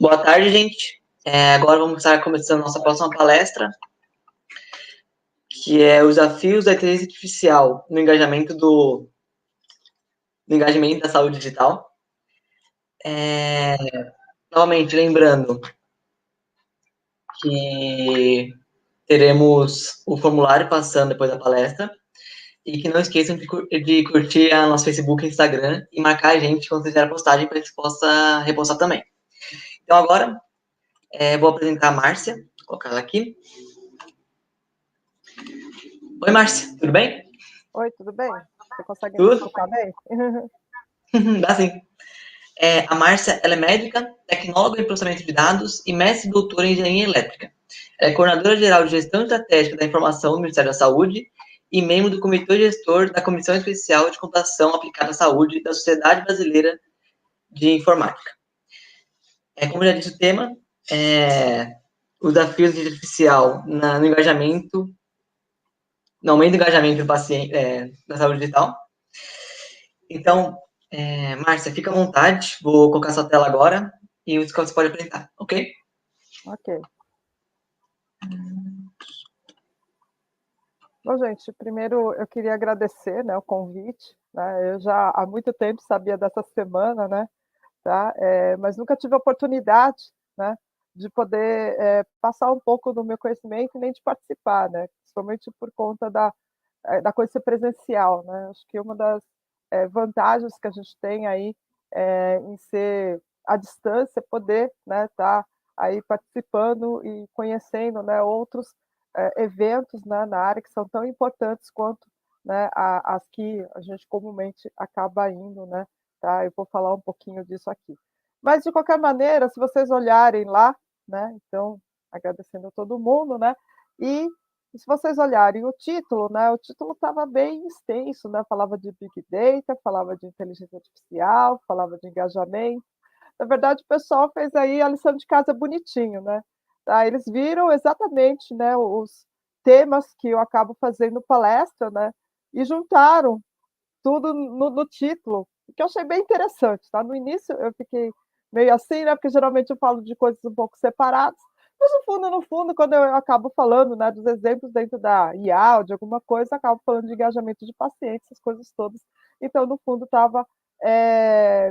Boa tarde, gente. Agora vamos estar começando nossa próxima palestra, que é os desafios da inteligência artificial no engajamento da saúde digital. Novamente, lembrando que teremos o formulário passando depois da palestra e que não esqueçam de curtir a nosso Facebook e Instagram e marcar a gente quando fizer a postagem para que a gente possa repostar também. Então, agora, vou apresentar a Márcia, vou colocar ela aqui. Oi, Márcia, tudo bem? Oi, tudo bem? Você consegue me Tudo? escutar bem? Dá sim. A Márcia, ela é médica, tecnóloga em processamento de dados e mestre e doutora em engenharia elétrica. Ela é coordenadora geral de gestão estratégica da informação do Ministério da Saúde e membro do comitê gestor da Comissão Especial de Computação Aplicada à Saúde da Sociedade Brasileira de Informática. Como já disse o tema, os desafios de inteligência artificial no engajamento, no aumento do engajamento do paciente da saúde digital. Então, Márcia, fica à vontade, vou colocar sua tela agora e você pode apresentar, ok? Ok. Bom, gente, primeiro eu queria agradecer, né, o convite, né? Eu já há muito tempo sabia dessa semana, né, tá? Mas nunca tive a oportunidade, né, de poder passar um pouco do meu conhecimento e nem de participar, né? Principalmente por conta da coisa ser presencial, né? Acho que uma das vantagens que a gente tem aí em ser à distância, poder, né, tá aí participando e conhecendo, né, outros eventos, né, na área que são tão importantes quanto, né, as que a gente comumente acaba indo, né, tá? Eu vou falar um pouquinho disso aqui. Mas, de qualquer maneira, se vocês olharem lá, né, então, agradecendo a todo mundo, né, e se vocês olharem o título, né, o título estava bem extenso, né, falava de Big Data, falava de inteligência artificial, falava de engajamento. Na verdade, o pessoal fez aí a lição de casa bonitinho, né? Tá? Eles viram exatamente, né, os temas que eu acabo fazendo palestra, né? E juntaram tudo no título, que eu achei bem interessante, tá? No início eu fiquei meio assim, né? Porque geralmente eu falo de coisas um pouco separadas, mas no fundo, quando eu acabo falando, né, dos exemplos dentro da IA ou de alguma coisa, acabo falando de engajamento de pacientes, essas coisas todas. Então, no fundo, estava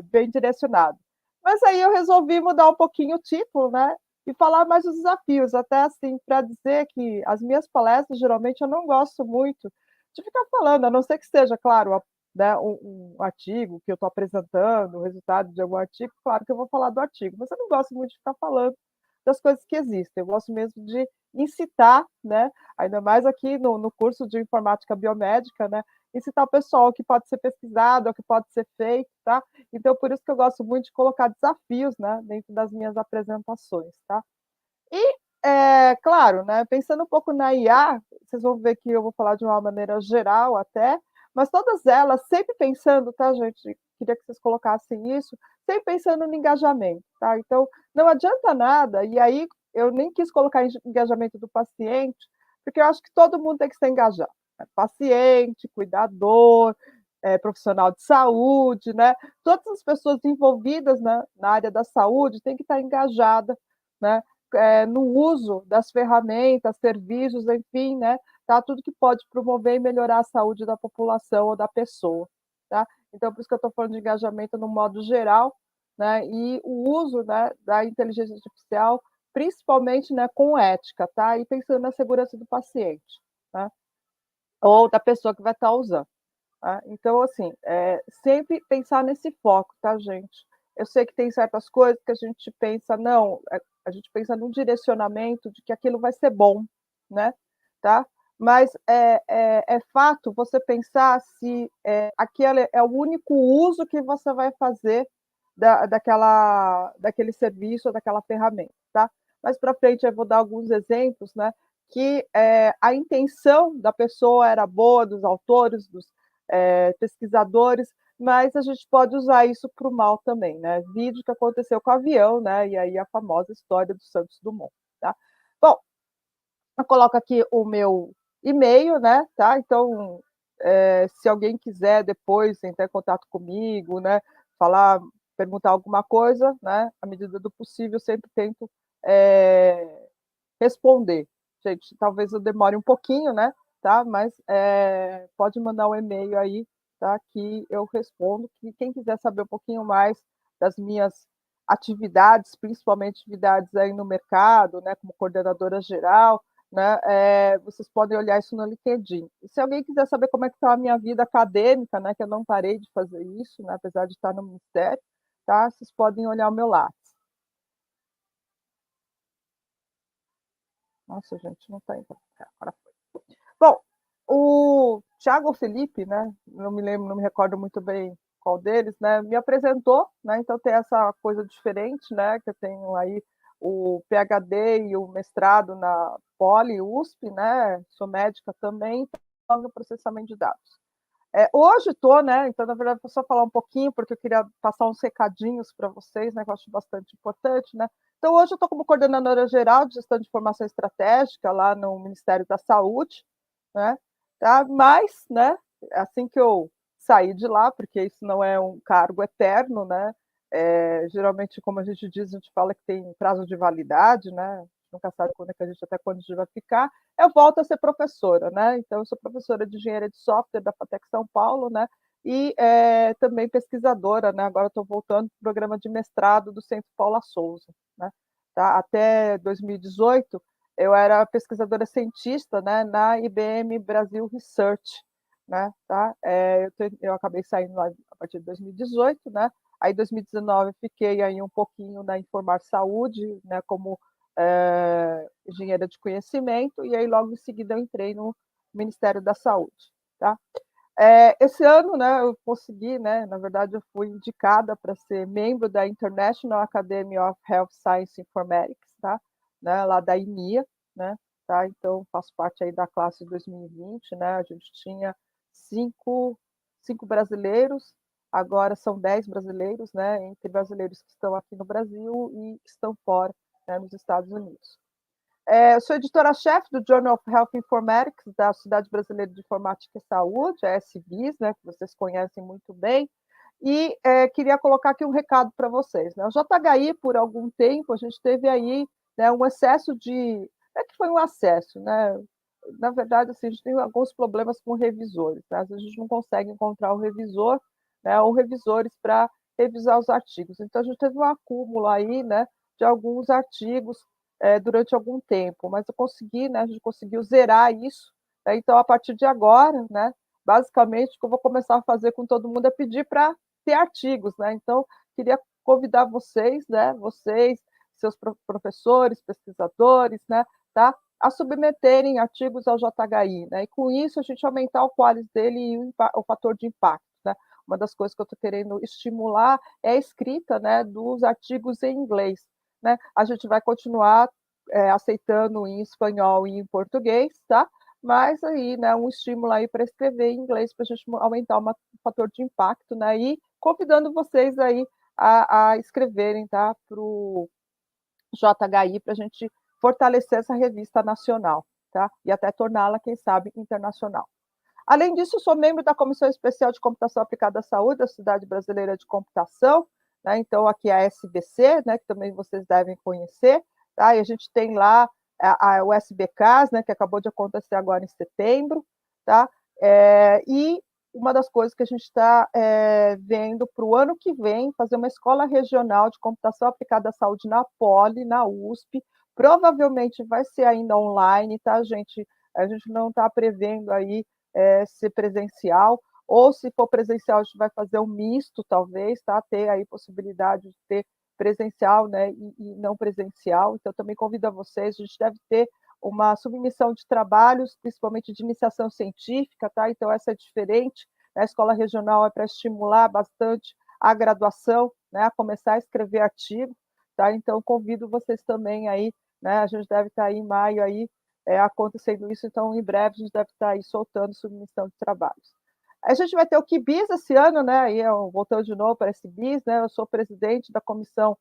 bem direcionado. Mas aí eu resolvi mudar um pouquinho o título, né? E falar mais dos desafios, até assim, para dizer que as minhas palestras, geralmente, eu não gosto muito de ficar falando, a não ser que seja, claro, né, um artigo que eu estou apresentando, o resultado de algum artigo, claro que eu vou falar do artigo, mas eu não gosto muito de ficar falando das coisas que existem, eu gosto mesmo de incitar, né, ainda mais aqui no curso de informática biomédica, né, incitar o pessoal que pode ser pesquisado, o que pode ser feito, tá? Então, por isso que eu gosto muito de colocar desafios, né, dentro das minhas apresentações, tá? E, claro, né, pensando um pouco na IA, vocês vão ver que eu vou falar de uma maneira geral até, mas todas elas sempre pensando, tá, gente? Queria que vocês colocassem isso, sempre pensando no engajamento, tá? Então, não adianta nada, e aí eu nem quis colocar engajamento do paciente, porque eu acho que todo mundo tem que ser engajado, né? Paciente, cuidador, profissional de saúde, né? Todas as pessoas envolvidas, né, na área da saúde têm que estar engajadas, né? No uso das ferramentas, serviços, enfim, né, tá? Tudo que pode promover e melhorar a saúde da população ou da pessoa, tá? Então, por isso que eu estou falando de engajamento no modo geral, né, e o uso, né, da inteligência artificial, principalmente, né, com ética, tá? E pensando na segurança do paciente, tá? Ou da pessoa que vai estar usando. Tá? Então, assim, sempre pensar nesse foco, tá, gente? Eu sei que tem certas coisas que a gente pensa, não, a gente pensa num direcionamento de que aquilo vai ser bom, né? Tá? Mas é fato você pensar se aquele é o único uso que você vai fazer daquele serviço ou daquela ferramenta, tá? Mais para frente eu vou dar alguns exemplos, né? Que a intenção da pessoa era boa, dos autores, dos pesquisadores, mas a gente pode usar isso para o mal também, né? Vídeo que aconteceu com o avião, né? E aí a famosa história do Santos Dumont, tá? Bom, eu coloco aqui o meu e-mail, né? Tá? Então, se alguém quiser depois entrar em contato comigo, né? Falar, perguntar alguma coisa, né, à medida do possível, eu sempre tento responder. Gente, talvez eu demore um pouquinho, né, tá? Mas pode mandar um e-mail aí, tá? Que eu respondo. E quem quiser saber um pouquinho mais das minhas atividades, principalmente atividades aí no mercado, né, como coordenadora geral, né, vocês podem olhar isso no LinkedIn. E se alguém quiser saber como é que está a minha vida acadêmica, né, que eu não parei de fazer isso, né, apesar de estar no ministério, tá? Vocês podem olhar o meu Lattes. Nossa, gente, não está indo. Agora foi. Bom, o Thiago Felipe, né, não me lembro, não me recordo muito bem qual deles, né, me apresentou, né, então tem essa coisa diferente, né, que eu tenho aí o PhD e o mestrado na Poli, USP, né, sou médica também, então, no processamento de dados. Hoje estou, né, então, na verdade, vou só falar um pouquinho, porque eu queria passar uns recadinhos para vocês, né, que eu acho bastante importante, né. Então, hoje eu estou como coordenadora geral de gestão de informação estratégica lá no Ministério da Saúde, né, tá? Mas, né, assim que eu sair de lá, porque isso não é um cargo eterno, né, geralmente, como a gente diz, a gente fala que tem prazo de validade, né, nunca sabe quando é que a gente, até quando a gente vai ficar, eu volto a ser professora, né, então eu sou professora de engenharia de software da FATEC São Paulo, né, e também pesquisadora, né, agora estou voltando para o programa de mestrado do Centro Paula Souza, né, tá? Até 2018, eu era pesquisadora cientista, né, na IBM Brasil Research, né, tá? Eu acabei saindo lá a partir de 2018, né? Aí, em 2019, fiquei aí um pouquinho na Informar Saúde, né, como engenheira de conhecimento, e aí logo em seguida eu entrei no Ministério da Saúde, tá? Esse ano, né, eu consegui, né, na verdade, eu fui indicada para ser membro da International Academy of Health Science Informatics, tá? Né, lá da IMIA, né? Tá? Então, faço parte aí da classe de 2020, né? A gente tinha cinco brasileiros, agora são 10 brasileiros, né? Entre brasileiros que estão aqui no Brasil e que estão fora, né, nos Estados Unidos. Eu sou editora-chefe do Journal of Health Informatics, da Sociedade Brasileira de Informática e Saúde, a SBIS, né, que vocês conhecem muito bem, e queria colocar aqui um recado para vocês. Né? O JHI, por algum tempo, a gente teve aí, né, um excesso de... Não é que foi um acesso, né? Na verdade, assim, a gente tem alguns problemas com revisores. Né? Às vezes a gente não consegue encontrar o revisor, né, ou revisores para revisar os artigos. Então, a gente teve um acúmulo aí, né, de alguns artigos durante algum tempo, mas eu consegui, né, a gente conseguiu zerar isso, né, então, a partir de agora, né, basicamente, o que eu vou começar a fazer com todo mundo é pedir para ter artigos, né, então, queria convidar vocês, né, vocês, seus professores, pesquisadores, né, tá, a submeterem artigos ao JHI, né, e com isso a gente aumentar o qualis dele e o fator de impacto, né, uma das coisas que eu estou querendo estimular é a escrita, né, dos artigos em inglês, né? A gente vai continuar aceitando em espanhol e em português, tá? Mas aí, né, um estímulo aí para escrever em inglês para a gente aumentar o fator de impacto, né? E convidando vocês aí a escreverem, tá? Para o JHI para a gente fortalecer essa revista nacional, tá? E até torná-la, quem sabe, internacional. Além disso, sou membro da Comissão Especial de Computação Aplicada à Saúde da Sociedade Brasileira de Computação, né? Então, aqui é a SBC, né, que também vocês devem conhecer, tá? E a gente tem lá o SBCAS, né, que acabou de acontecer agora em setembro, tá? E uma das coisas que a gente está vendo para o ano que vem, fazer uma escola regional de computação aplicada à saúde na Poli, na USP, provavelmente vai ser ainda online, tá, gente? A gente não está prevendo aí ser presencial, ou se for presencial, a gente vai fazer um misto, talvez, tá? Ter aí possibilidade de ter presencial, né, e não presencial. Então, também convido a vocês, a gente deve ter uma submissão de trabalhos, principalmente de iniciação científica, tá? Então, essa é diferente. A escola regional é para estimular bastante a graduação, né, a começar a escrever artigo, tá? Então, convido vocês também aí, né? A gente deve estar aí em maio aí, acontecendo isso, então, em breve, a gente deve estar aí soltando submissão de trabalhos. A gente vai ter o KIBIS esse ano, né? Aí, voltando de novo para esse BIS, né? Eu sou presidente da comissão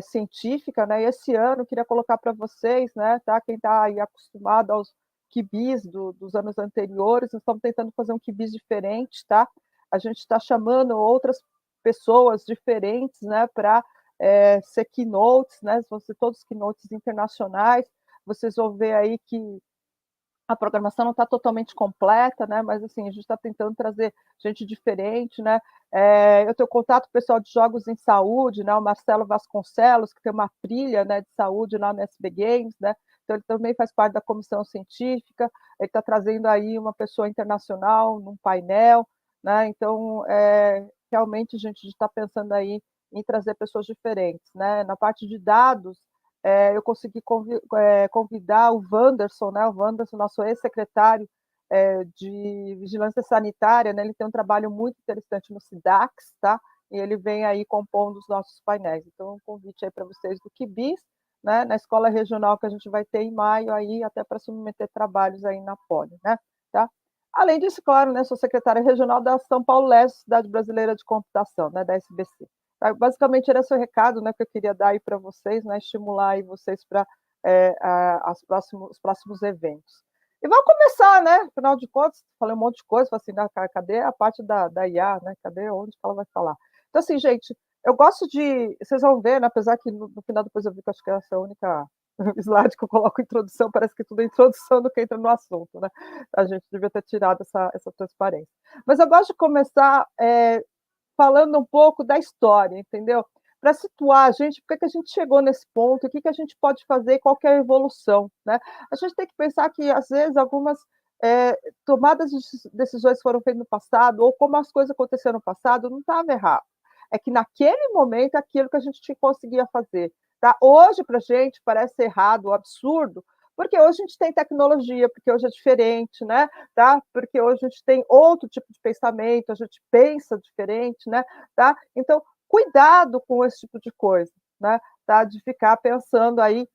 científica, né? E esse ano, queria colocar para vocês, né? Tá? Quem está aí acostumado aos KIBIS dos anos anteriores, nós estamos tentando fazer um KIBIS diferente, tá? A gente está chamando outras pessoas diferentes, né, para ser keynotes, né, vão ser todos keynotes internacionais. Vocês vão ver aí que a programação não está totalmente completa, né? Mas assim, a gente está tentando trazer gente diferente, né? Eu tenho contato com o pessoal de jogos em saúde, né? O Marcelo Vasconcelos, que tem uma trilha, né, de saúde lá no SB Games, né? Então ele também faz parte da comissão científica. Ele está trazendo aí uma pessoa internacional num painel, né? Então realmente a gente está pensando aí em trazer pessoas diferentes, né? Na parte de dados, eu consegui convidar o Wanderson, né? O Wanderson, nosso ex-secretário de Vigilância Sanitária, né? Ele tem um trabalho muito interessante no SIDAX, tá? E ele vem aí compondo os nossos painéis. Então, um convite aí para vocês do QBIS, né? Na escola regional que a gente vai ter em maio, aí até para submeter trabalhos aí na Poli, né? Tá? Além disso, claro, né? Sou secretária regional da São Paulo Leste, Cidade Brasileira de Computação, né? Da SBC. Basicamente, era esse o recado, né, que eu queria dar aí para vocês, né, estimular aí vocês para os próximos eventos. E vamos começar, né? Afinal de contas, falei um monte de coisa, falei assim, cadê a parte da IA, né? Cadê onde que ela vai falar? Então, assim, gente, eu gosto de. Vocês vão ver, né? Apesar que no final depois eu vi que acho que essa é a única slide que eu coloco introdução, parece que tudo é introdução do que entra no assunto, né? A gente devia ter tirado essa transparência. Mas eu gosto de começar falando um pouco da história, entendeu? Para situar a gente, por que a gente chegou nesse ponto, o que a gente pode fazer, qual que é a evolução, né? A gente tem que pensar que, às vezes, algumas tomadas de decisões foram feitas no passado, ou como as coisas aconteceram no passado, não estava errado. É que, naquele momento, é aquilo que a gente conseguia fazer. Tá? Hoje, para a gente, parece errado, absurdo, porque hoje a gente tem tecnologia, porque hoje é diferente, né? Tá? Porque hoje a gente tem outro tipo de pensamento, a gente pensa diferente, né? Tá? Então, cuidado com esse tipo de coisa, né? Tá? De ficar pensando aí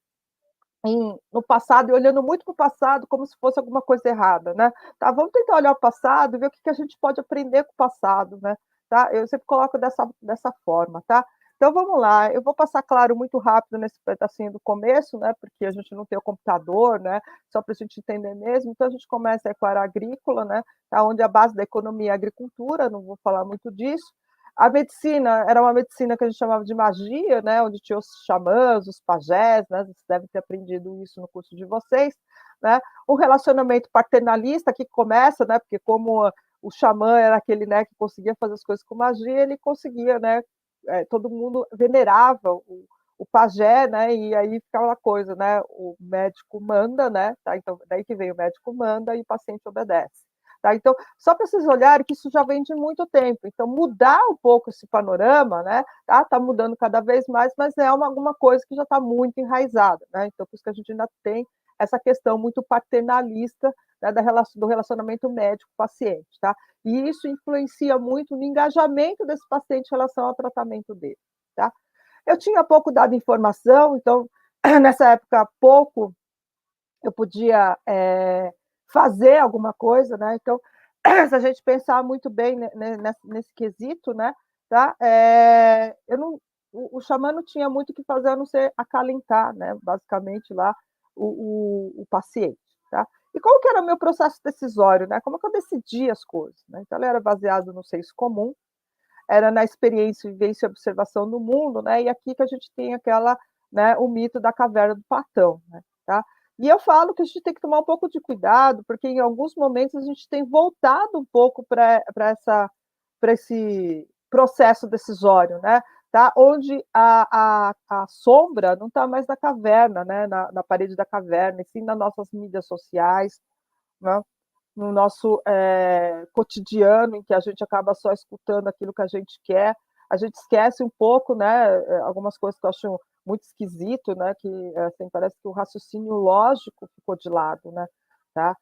no passado e olhando muito para o passado como se fosse alguma coisa errada, né? Tá? Vamos tentar olhar o passado e ver o que a gente pode aprender com o passado, né? Tá? Eu sempre coloco dessa forma, tá? Então vamos lá, eu vou passar, claro, muito rápido nesse pedacinho do começo, né? Porque a gente não tem o computador, né? Só para a gente entender mesmo. Então a gente começa com a área agrícola, né? Tá? Onde a base da economia é a agricultura, não vou falar muito disso. A medicina era uma medicina que a gente chamava de magia, né? Onde tinha os xamãs, os pajés, né? Vocês devem ter aprendido isso no curso de vocês, né? O relacionamento paternalista que começa, né? Porque como o xamã era aquele, né, que conseguia fazer as coisas com magia, ele conseguia, né? Todo mundo venerava o pajé, né? E aí ficava uma coisa, né? O médico manda, né? Tá? Então daí que vem o médico manda e o paciente obedece. Tá? Então, só para vocês olharem que isso já vem de muito tempo. Então, mudar um pouco esse panorama, né? Tá mudando cada vez mais, mas é alguma coisa que já está muito enraizada. Né? Então, por isso que a gente ainda tem essa questão muito paternalista, né, do relacionamento médico-paciente. Tá? E isso influencia muito no engajamento desse paciente em relação ao tratamento dele. Tá? Eu tinha pouco dado informação, então, nessa época, pouco eu podia fazer alguma coisa, né? Então, se a gente pensar muito bem nesse quesito, né? Tá? Eu não, o xamã não tinha muito o que fazer a não ser acalentar, né? Basicamente lá o paciente, tá? E qual que era o meu processo decisório, né? Como é que eu decidia as coisas, né? Então, ele era baseado no senso comum, era na experiência, vivência e observação do mundo, né? E aqui que a gente tem né, o mito da caverna do Platão, né? Tá? E eu falo que a gente tem que tomar um pouco de cuidado, porque em alguns momentos a gente tem voltado um pouco para esse processo decisório, né? Tá? Onde a sombra não está mais na caverna, né? Na parede da caverna, e sim nas nossas mídias sociais, né? No nosso cotidiano, em que a gente acaba só escutando aquilo que a gente quer. A gente esquece um pouco, né? Algumas coisas que eu acho muito esquisito, né? Que assim, parece que o raciocínio lógico ficou de lado, né? Tá?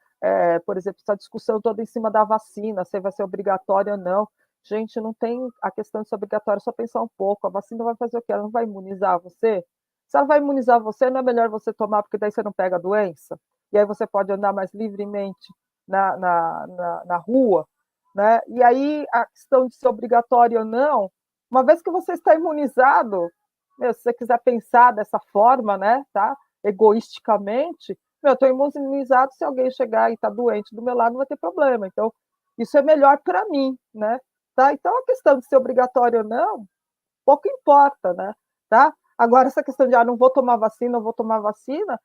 Por exemplo, essa discussão toda em cima da vacina, se vai ser obrigatória ou não. Gente, não tem a questão de ser obrigatória, só pensar um pouco. A vacina vai fazer o quê? Ela não vai imunizar você? Se ela vai imunizar você, não é melhor você tomar, porque daí você não pega a doença? E aí você pode andar mais livremente na rua, né? E aí a questão de ser obrigatório ou não, uma vez que você está imunizado, se você quiser pensar dessa forma, né, tá? Egoisticamente, eu estou imunizado, se alguém chegar e está doente do meu lado, não vai ter problema. Então, isso é melhor para mim, né? tá? Então, a questão de ser obrigatório ou não, pouco importa, né? Tá? Agora, essa questão de, não vou tomar vacina, não vou tomar vacina,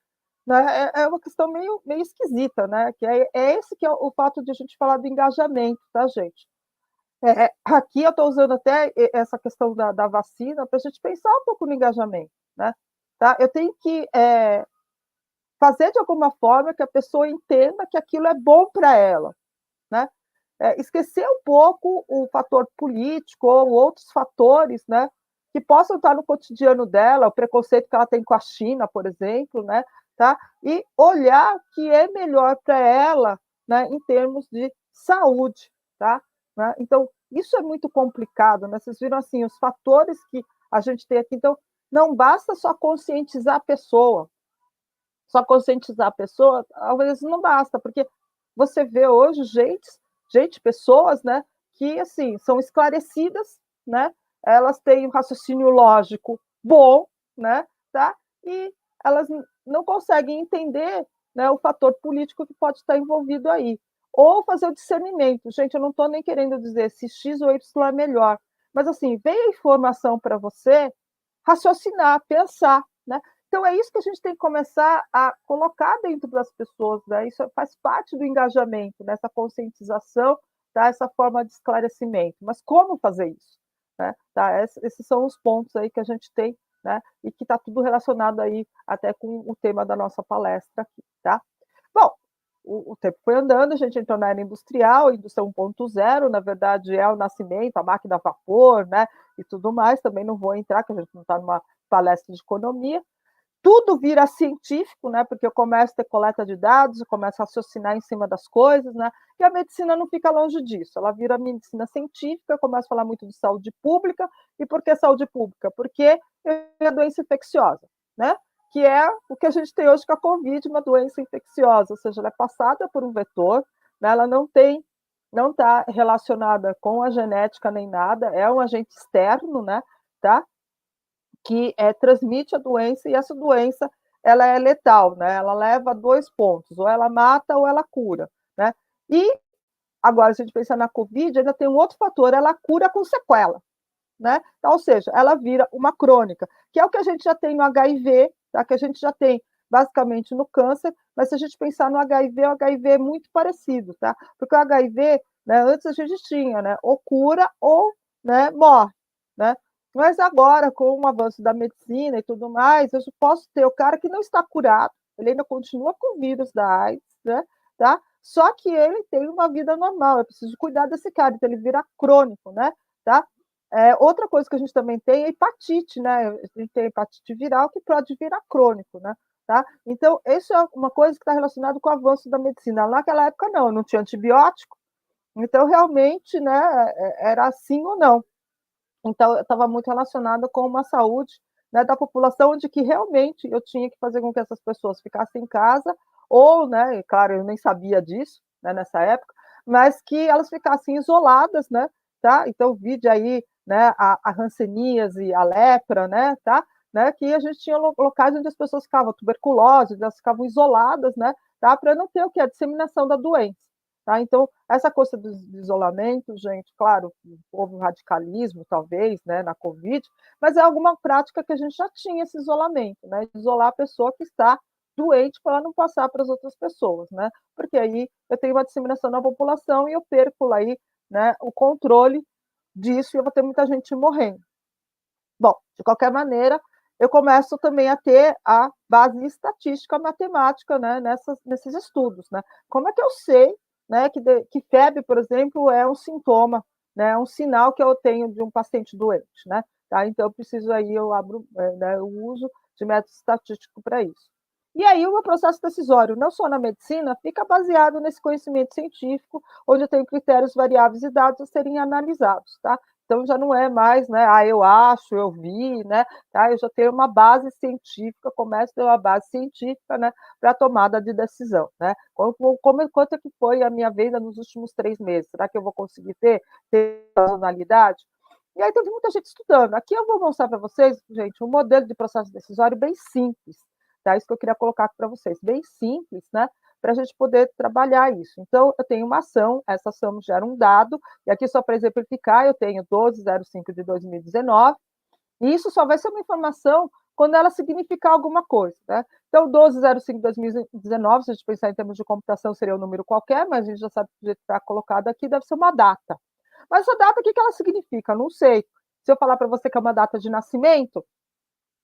né, é uma questão meio esquisita, né? Que é esse que é o fato de a gente falar do engajamento, tá, gente? Aqui eu estou usando até essa questão da vacina para a gente pensar um pouco no engajamento, né? Tá? Eu tenho que fazer de alguma forma que a pessoa entenda que aquilo é bom para ela, né? Esquecer um pouco o fator político ou outros fatores, né? Que possam estar no cotidiano dela, o preconceito que ela tem com a China, por exemplo, né? Tá? E olhar que é melhor para ela, né? Em termos de saúde, tá? Né? Então, isso é muito complicado, né? Vocês viram assim os fatores que a gente tem aqui. Então, não basta só conscientizar a pessoa, às vezes não basta, porque você vê hoje pessoas, né, que assim são esclarecidas, né? Elas têm um raciocínio lógico bom, né? Tá? E elas não conseguem entender, né, o fator político que pode estar envolvido aí. Ou fazer o discernimento. Gente, eu não estou nem querendo dizer se X ou Y é melhor, mas assim, veio a informação para você raciocinar, pensar, né? Então, é isso que a gente tem que começar a colocar dentro das pessoas, né? Isso faz parte do engajamento, nessa conscientização, tá? Essa forma de esclarecimento. Mas como fazer isso? Né? Tá? Esses são os pontos aí que a gente tem, né? E que está tudo relacionado aí até com o tema da nossa palestra aqui, tá? Bom, o tempo foi andando, a gente entrou na era industrial, indústria 1.0, na verdade é o nascimento, a máquina a vapor, né? E tudo mais, também não vou entrar, que a gente não está numa palestra de economia, tudo vira científico, né? Porque eu começo a ter coleta de dados, eu começo a raciocinar em cima das coisas, né? E a medicina não fica longe disso, ela vira medicina científica, eu começo a falar muito de saúde pública. E por que saúde pública? Porque é a doença infecciosa, né? Que é o que a gente tem hoje com a Covid, uma doença infecciosa, ou seja, ela é passada por um vetor, né? Ela não está relacionada com a genética nem nada, é um agente externo, né? Tá? Que transmite a doença, e essa doença ela é letal, né? Ela leva a 2 pontos, ou ela mata ou ela cura, né? E agora, se a gente pensar na Covid, ainda tem um outro fator, ela cura com sequela, né? Então, ou seja, ela vira uma crônica, que é o que a gente já tem no HIV, tá? Que a gente já tem basicamente no câncer, mas se a gente pensar no HIV, o HIV é muito parecido, tá? Porque o HIV, né, antes a gente tinha, né, ou cura ou, né, morre, né? Mas agora, com o avanço da medicina e tudo mais, eu posso ter o cara que não está curado, ele ainda continua com o vírus da AIDS, né? Tá? Só que ele tem uma vida normal, eu preciso cuidar desse cara, então ele vira crônico, né? Tá? Outra coisa que a gente também tem é hepatite, né? A gente tem hepatite viral que pode virar crônico, né? Tá? Então, isso é uma coisa que está relacionada com o avanço da medicina. Naquela época, não tinha antibiótico, então realmente, né, era assim ou não. Então, estava muito relacionada com uma saúde, né, da população, onde que realmente eu tinha que fazer com que essas pessoas ficassem em casa, ou, né, claro, eu nem sabia disso, né, nessa época, mas que elas ficassem isoladas, né, tá? Então, vide aí, né, a hanseníase, a lepra, né, tá? Né, que a gente tinha locais onde as pessoas ficavam tuberculose, elas ficavam isoladas, né, tá? Para não ter o que? A disseminação da doença. Tá? Então, essa coisa do isolamento, gente, claro, houve um radicalismo, talvez, né, na Covid, mas é alguma prática que a gente já tinha esse isolamento, né? Isolar a pessoa que está doente para ela não passar para as outras pessoas, né? Porque aí eu tenho uma disseminação na população e eu perco aí, né, o controle disso e eu vou ter muita gente morrendo. Bom, de qualquer maneira, eu começo também a ter a base estatística matemática, né, nesses estudos, né? Como é que eu sei, né, que febre, por exemplo, é um sintoma, né, é um sinal que eu tenho de um paciente doente, né? Tá? Então, eu preciso aí, eu abro, né, o uso de método estatístico para isso. E aí, o meu processo decisório, não só na medicina, fica baseado nesse conhecimento científico, onde eu tenho critérios, variáveis e dados a serem analisados, tá? Então já não é mais, né? Eu acho, eu vi, né? Tá? Eu já tenho uma base científica, começo a ter uma base científica, né? Para a tomada de decisão, né? Quanto é que foi a minha venda nos últimos 3 meses? Será que eu vou conseguir ter sazonalidade? E aí teve muita gente estudando. Aqui eu vou mostrar para vocês, gente, um modelo de processo decisório bem simples, tá? Isso que eu queria colocar aqui para vocês, bem simples, né? para a gente poder trabalhar isso. Então, eu tenho uma ação, essa ação gera um dado, e aqui só para exemplificar, eu tenho 1205 de 2019, e isso só vai ser uma informação quando ela significar alguma coisa, né? Então, 1205 de 2019, se a gente pensar em termos de computação, seria um número qualquer, mas a gente já sabe que o jeito que está colocado aqui deve ser uma data. Mas essa data, o que ela significa? Não sei. Se eu falar para você que é uma data de nascimento,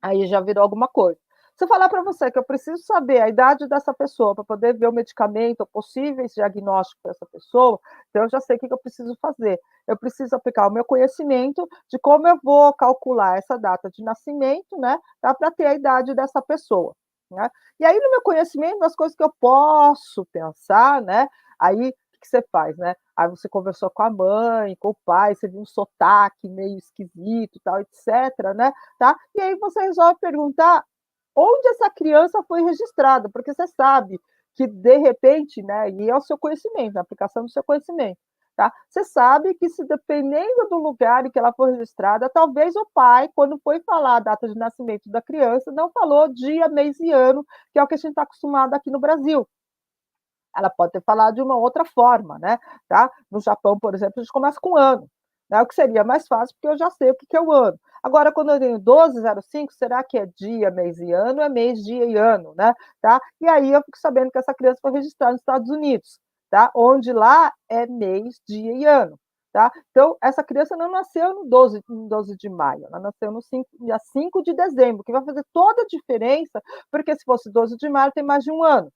aí já virou alguma coisa. Se eu falar para você que eu preciso saber a idade dessa pessoa para poder ver o medicamento, ou possíveis diagnósticos para essa pessoa, então eu já sei o que eu preciso fazer. Eu preciso aplicar o meu conhecimento de como eu vou calcular essa data de nascimento, né, para ter a idade dessa pessoa. Né? E aí, no meu conhecimento, das coisas que eu posso pensar, né, aí o que você faz, né? Aí você conversou com a mãe, com o pai, você viu um sotaque meio esquisito, tal, etc, né? Tá? E aí você resolve perguntar onde essa criança foi registrada, porque você sabe que, de repente, né, e é o seu conhecimento, a aplicação do seu conhecimento, tá? Você sabe que, se dependendo do lugar em que ela foi registrada, talvez o pai, quando foi falar a data de nascimento da criança, não falou dia, mês e ano, que é o que a gente está acostumado aqui no Brasil. Ela pode ter falado de uma outra forma, né? Tá? No Japão, por exemplo, a gente começa com ano, né? O que seria mais fácil, porque eu já sei o que é o ano. Agora, quando eu tenho 1205, será que é dia, mês e ano? É mês, dia e ano, né? Tá? E aí eu fico sabendo que essa criança foi registrada nos Estados Unidos, tá? Onde lá é mês, dia e ano. Tá? Então, essa criança não nasceu no 12 de maio, ela nasceu no dia 5 de dezembro, que vai fazer toda a diferença, porque se fosse 12 de maio, tem mais de um ano.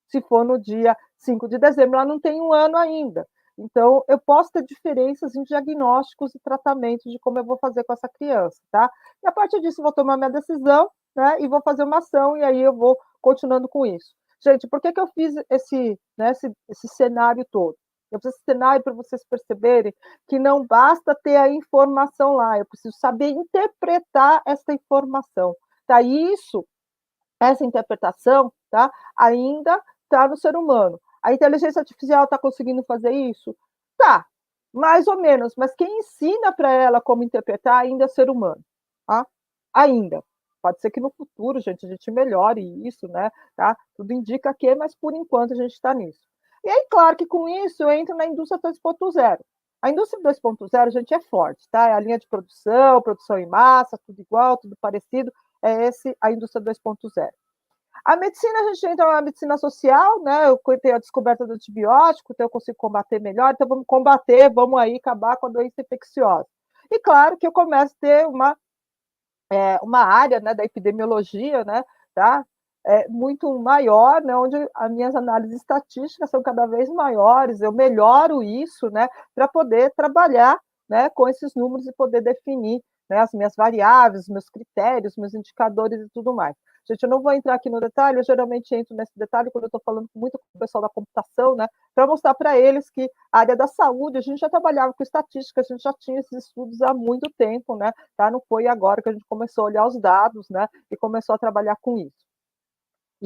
Se for no dia 5 de dezembro, ela não tem um ano ainda. Então, eu posso ter diferenças em diagnósticos e tratamentos de como eu vou fazer com essa criança, tá? E a partir disso, eu vou tomar minha decisão, né? E vou fazer uma ação, e aí eu vou continuando com isso. Gente, por que eu fiz esse cenário todo? Eu fiz esse cenário para vocês perceberem que não basta ter a informação lá, eu preciso saber interpretar essa informação. Tá? Isso, essa interpretação, tá? Ainda está no ser humano. A inteligência artificial está conseguindo fazer isso? Tá, mais ou menos, mas quem ensina para ela como interpretar ainda é o ser humano, tá? Ainda. Pode ser que no futuro, gente, a gente melhore isso, né? Tá? Tudo indica que, mas por enquanto a gente está nisso. E aí, claro que com isso eu entro na indústria 2.0. A indústria 2.0, gente, é forte, tá? É a linha de produção, produção em massa, tudo igual, tudo parecido. É esse a indústria 2.0. A medicina, a gente entra na medicina social, né? Eu tenho a descoberta do antibiótico, então eu consigo combater melhor, então vamos combater, vamos aí acabar com a doença infecciosa. E claro que eu começo a ter uma área, né, da epidemiologia, né, tá? Muito maior, né, onde as minhas análises estatísticas são cada vez maiores, eu melhoro isso, né, para poder trabalhar, né, com esses números e poder definir, né, as minhas variáveis, meus critérios, meus indicadores e tudo mais. Gente, eu não vou entrar aqui no detalhe, eu geralmente entro nesse detalhe quando eu estou falando muito com o pessoal da computação, né, para mostrar para eles que a área da saúde, a gente já trabalhava com estatística, a gente já tinha esses estudos há muito tempo, né, tá? Não foi agora que a gente começou a olhar os dados, né, e começou a trabalhar com isso.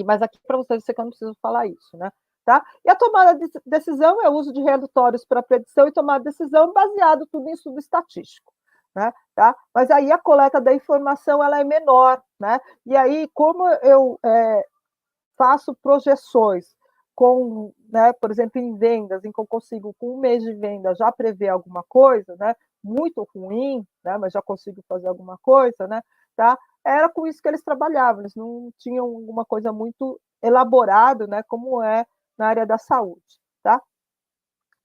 Mas aqui para vocês, eu sei que eu não preciso falar isso, né? Tá? E a tomada de decisão é o uso de redutórios para predição e tomar decisão baseado tudo em estudo estatístico. Né? Tá? Mas aí a coleta da informação ela é menor. Né? E aí, como eu faço projeções com, né, por exemplo, em vendas, em que eu consigo, com um mês de venda, já prever alguma coisa, né, muito ruim, né, mas já consigo fazer alguma coisa, né, tá? Era com isso que eles trabalhavam, eles não tinham alguma coisa muito elaborada, né, como é na área da saúde, tá?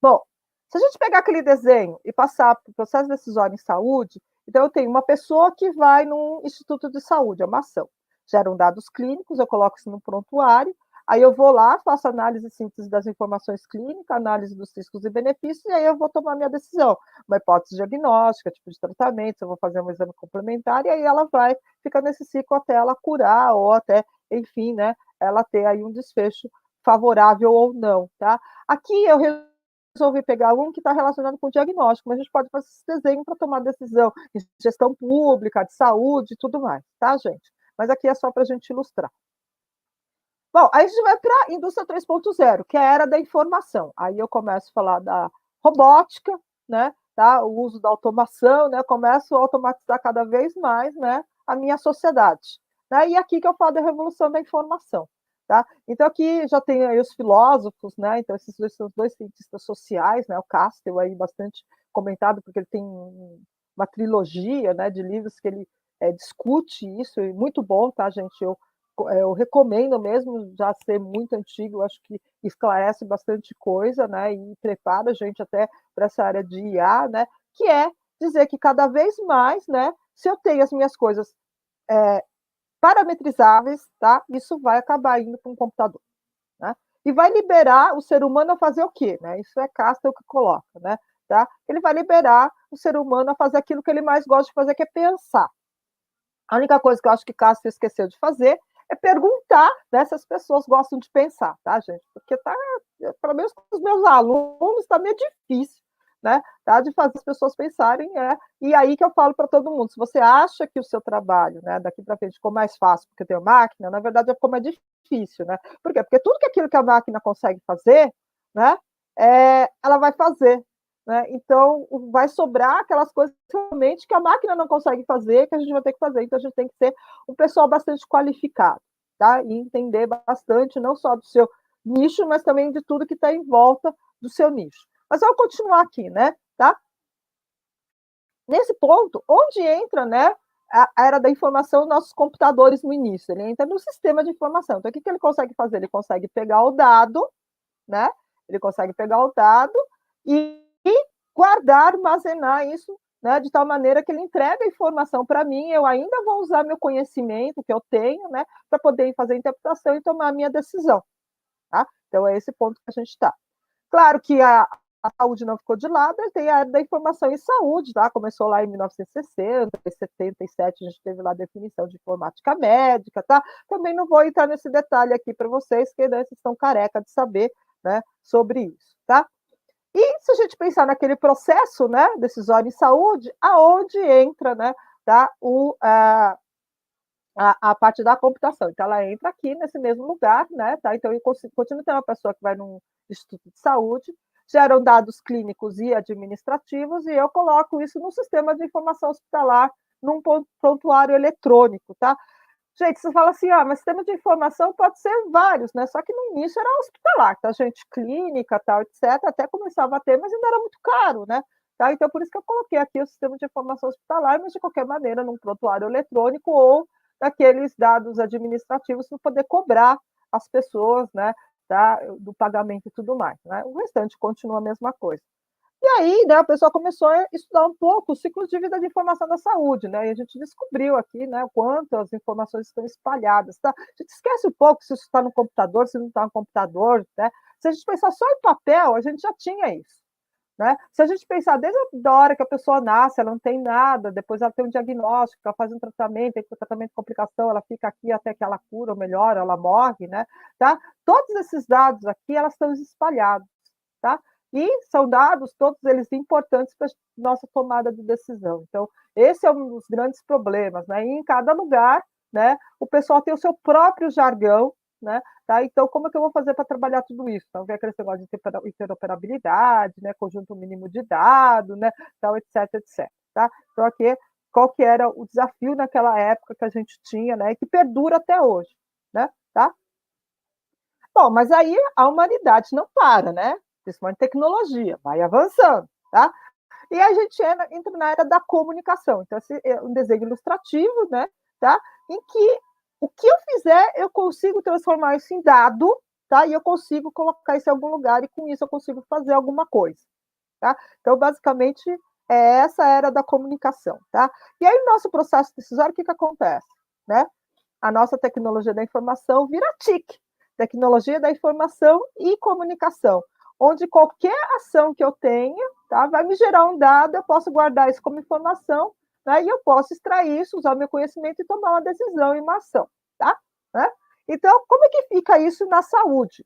Bom, se a gente pegar aquele desenho e passar para o processo decisório em saúde, então eu tenho uma pessoa que vai num instituto de saúde, é uma ação. Geram dados clínicos, eu coloco isso no prontuário, aí eu vou lá, faço análise e síntese das informações clínicas, análise dos riscos e benefícios, e aí eu vou tomar minha decisão. Uma hipótese diagnóstica, tipo de tratamento, se eu vou fazer um exame complementar, e aí ela vai ficar nesse ciclo até ela curar, ou até, enfim, né, ela ter aí um desfecho favorável ou não, tá? Aqui eu resolvi pegar um que está relacionado com o diagnóstico, mas a gente pode fazer esse desenho para tomar decisão de gestão pública, de saúde e tudo mais, tá, gente? Mas aqui é só para a gente ilustrar. Bom, aí a gente vai para a indústria 3.0, que é a era da informação. Aí eu começo a falar da robótica, né, tá? O uso da automação, né? Começo a automatizar cada vez mais, né, a minha sociedade. Né? E aqui que eu falo da revolução da informação. Tá? Então, aqui já tem aí os filósofos, né? Então, esses dois são os dois cientistas sociais, né? O Castle, aí bastante comentado, porque ele tem uma trilogia, né, de livros que ele discute isso, e muito bom, tá, gente? Eu recomendo mesmo, já ser muito antigo, acho que esclarece bastante coisa, né? E prepara a gente até para essa área de IA, né? Que é dizer que cada vez mais, né? Se eu tenho as minhas coisas parametrizáveis, tá? Isso vai acabar indo para um computador, né? E vai liberar o ser humano a fazer o quê, né? Isso é Castle que coloca, né? Tá? Ele vai liberar o ser humano a fazer aquilo que ele mais gosta de fazer, que é pensar. A única coisa que eu acho que Castle esqueceu de fazer é perguntar, né, se as pessoas gostam de pensar, tá, gente? Porque tá, pelo menos com os meus alunos, está meio difícil, né? Tá, de fazer as pessoas pensarem, e aí que eu falo para todo mundo, se você acha que o seu trabalho, né, daqui para frente ficou mais fácil porque tem máquina, na verdade ficou mais difícil, né? Por quê? Porque tudo aquilo que a máquina consegue fazer, né, ela vai fazer, né? Então, vai sobrar aquelas coisas realmente que a máquina não consegue fazer, que a gente vai ter que fazer. Então, a gente tem que ser um pessoal bastante qualificado, tá? E entender bastante, não só do seu nicho, mas também de tudo que está em volta do seu nicho. Mas vamos continuar aqui, né? Tá? Nesse ponto, onde entra, né, a era da informação, nossos computadores no início? Ele entra no sistema de informação. Então, o que ele consegue fazer? Ele consegue pegar o dado, né? Ele consegue pegar o dado e guardar, armazenar isso, né, de tal maneira que ele entrega a informação para mim, eu ainda vou usar meu conhecimento que eu tenho, né, para poder fazer a interpretação e tomar a minha decisão. Tá? Então, é esse ponto que a gente está. Claro que a saúde não ficou de lado, ele tem a área da informação em saúde, tá? Começou lá em 1960, em 77 a gente teve lá a definição de informática médica, tá? Também não vou entrar nesse detalhe aqui para vocês, que vocês estão careca de saber, né, sobre isso, tá? E se a gente pensar naquele processo, né, decisório em saúde, aonde entra, né, tá, a parte da computação. Então, ela entra aqui nesse mesmo lugar, né, tá? Então, eu continuo tendo uma pessoa que vai num instituto de saúde, geram dados clínicos e administrativos, e eu coloco isso no sistema de informação hospitalar, num prontuário eletrônico, tá? Gente, você fala assim, mas sistema de informação pode ser vários, né? Só que no início era hospitalar, tá, gente? Clínica, tal, etc. Até começava a ter, mas ainda era muito caro, né? Tá? Então, por isso que eu coloquei aqui o sistema de informação hospitalar, mas de qualquer maneira, num prontuário eletrônico ou daqueles dados administrativos para poder cobrar as pessoas, né? Tá? Do pagamento e tudo mais, né? O restante continua a mesma coisa. E aí, né, a pessoa começou a estudar um pouco os ciclos de vida de informação da saúde, né? E a gente descobriu aqui, né, o quanto as informações estão espalhadas, tá? A gente esquece um pouco se isso está no computador, se não está no computador, né? Se a gente pensar só em papel, a gente já tinha isso, né? Se a gente pensar desde a hora que a pessoa nasce, ela não tem nada, depois ela tem um diagnóstico, ela faz um tratamento, tem tratamento de complicação, ela fica aqui até que ela cura ou melhora, ela morre, né? Tá? Todos esses dados aqui, elas estão espalhados, tá? E são dados, todos eles importantes para a nossa tomada de decisão. Então, esse é um dos grandes problemas, né? E em cada lugar, né, o pessoal tem o seu próprio jargão, né? Tá? Então, como é que eu vou fazer para trabalhar tudo isso? Então, vem aquele negócio de interoperabilidade, né, conjunto mínimo de dados, né, tal, etc, etc. Tá? Então, aqui, qual que era o desafio naquela época que a gente tinha, né, e que perdura até hoje, né? Tá? Bom, mas aí a humanidade não para, né? Principalmente tecnologia, vai avançando, tá? E a gente entra na era da comunicação. Então, esse é um desenho ilustrativo, né? Tá? Em que o que eu fizer, eu consigo transformar isso em dado, tá? E eu consigo colocar isso em algum lugar, e com isso eu consigo fazer alguma coisa, tá? Então, basicamente, é essa era da comunicação, tá? E aí, no nosso processo decisório, o que acontece, né? A nossa tecnologia da informação vira TIC, tecnologia da informação e comunicação, onde qualquer ação que eu tenha, tá, vai me gerar um dado, eu posso guardar isso como informação, né, e eu posso extrair isso, usar o meu conhecimento e tomar uma decisão e uma ação, tá? Né? Então, como é que fica isso na saúde?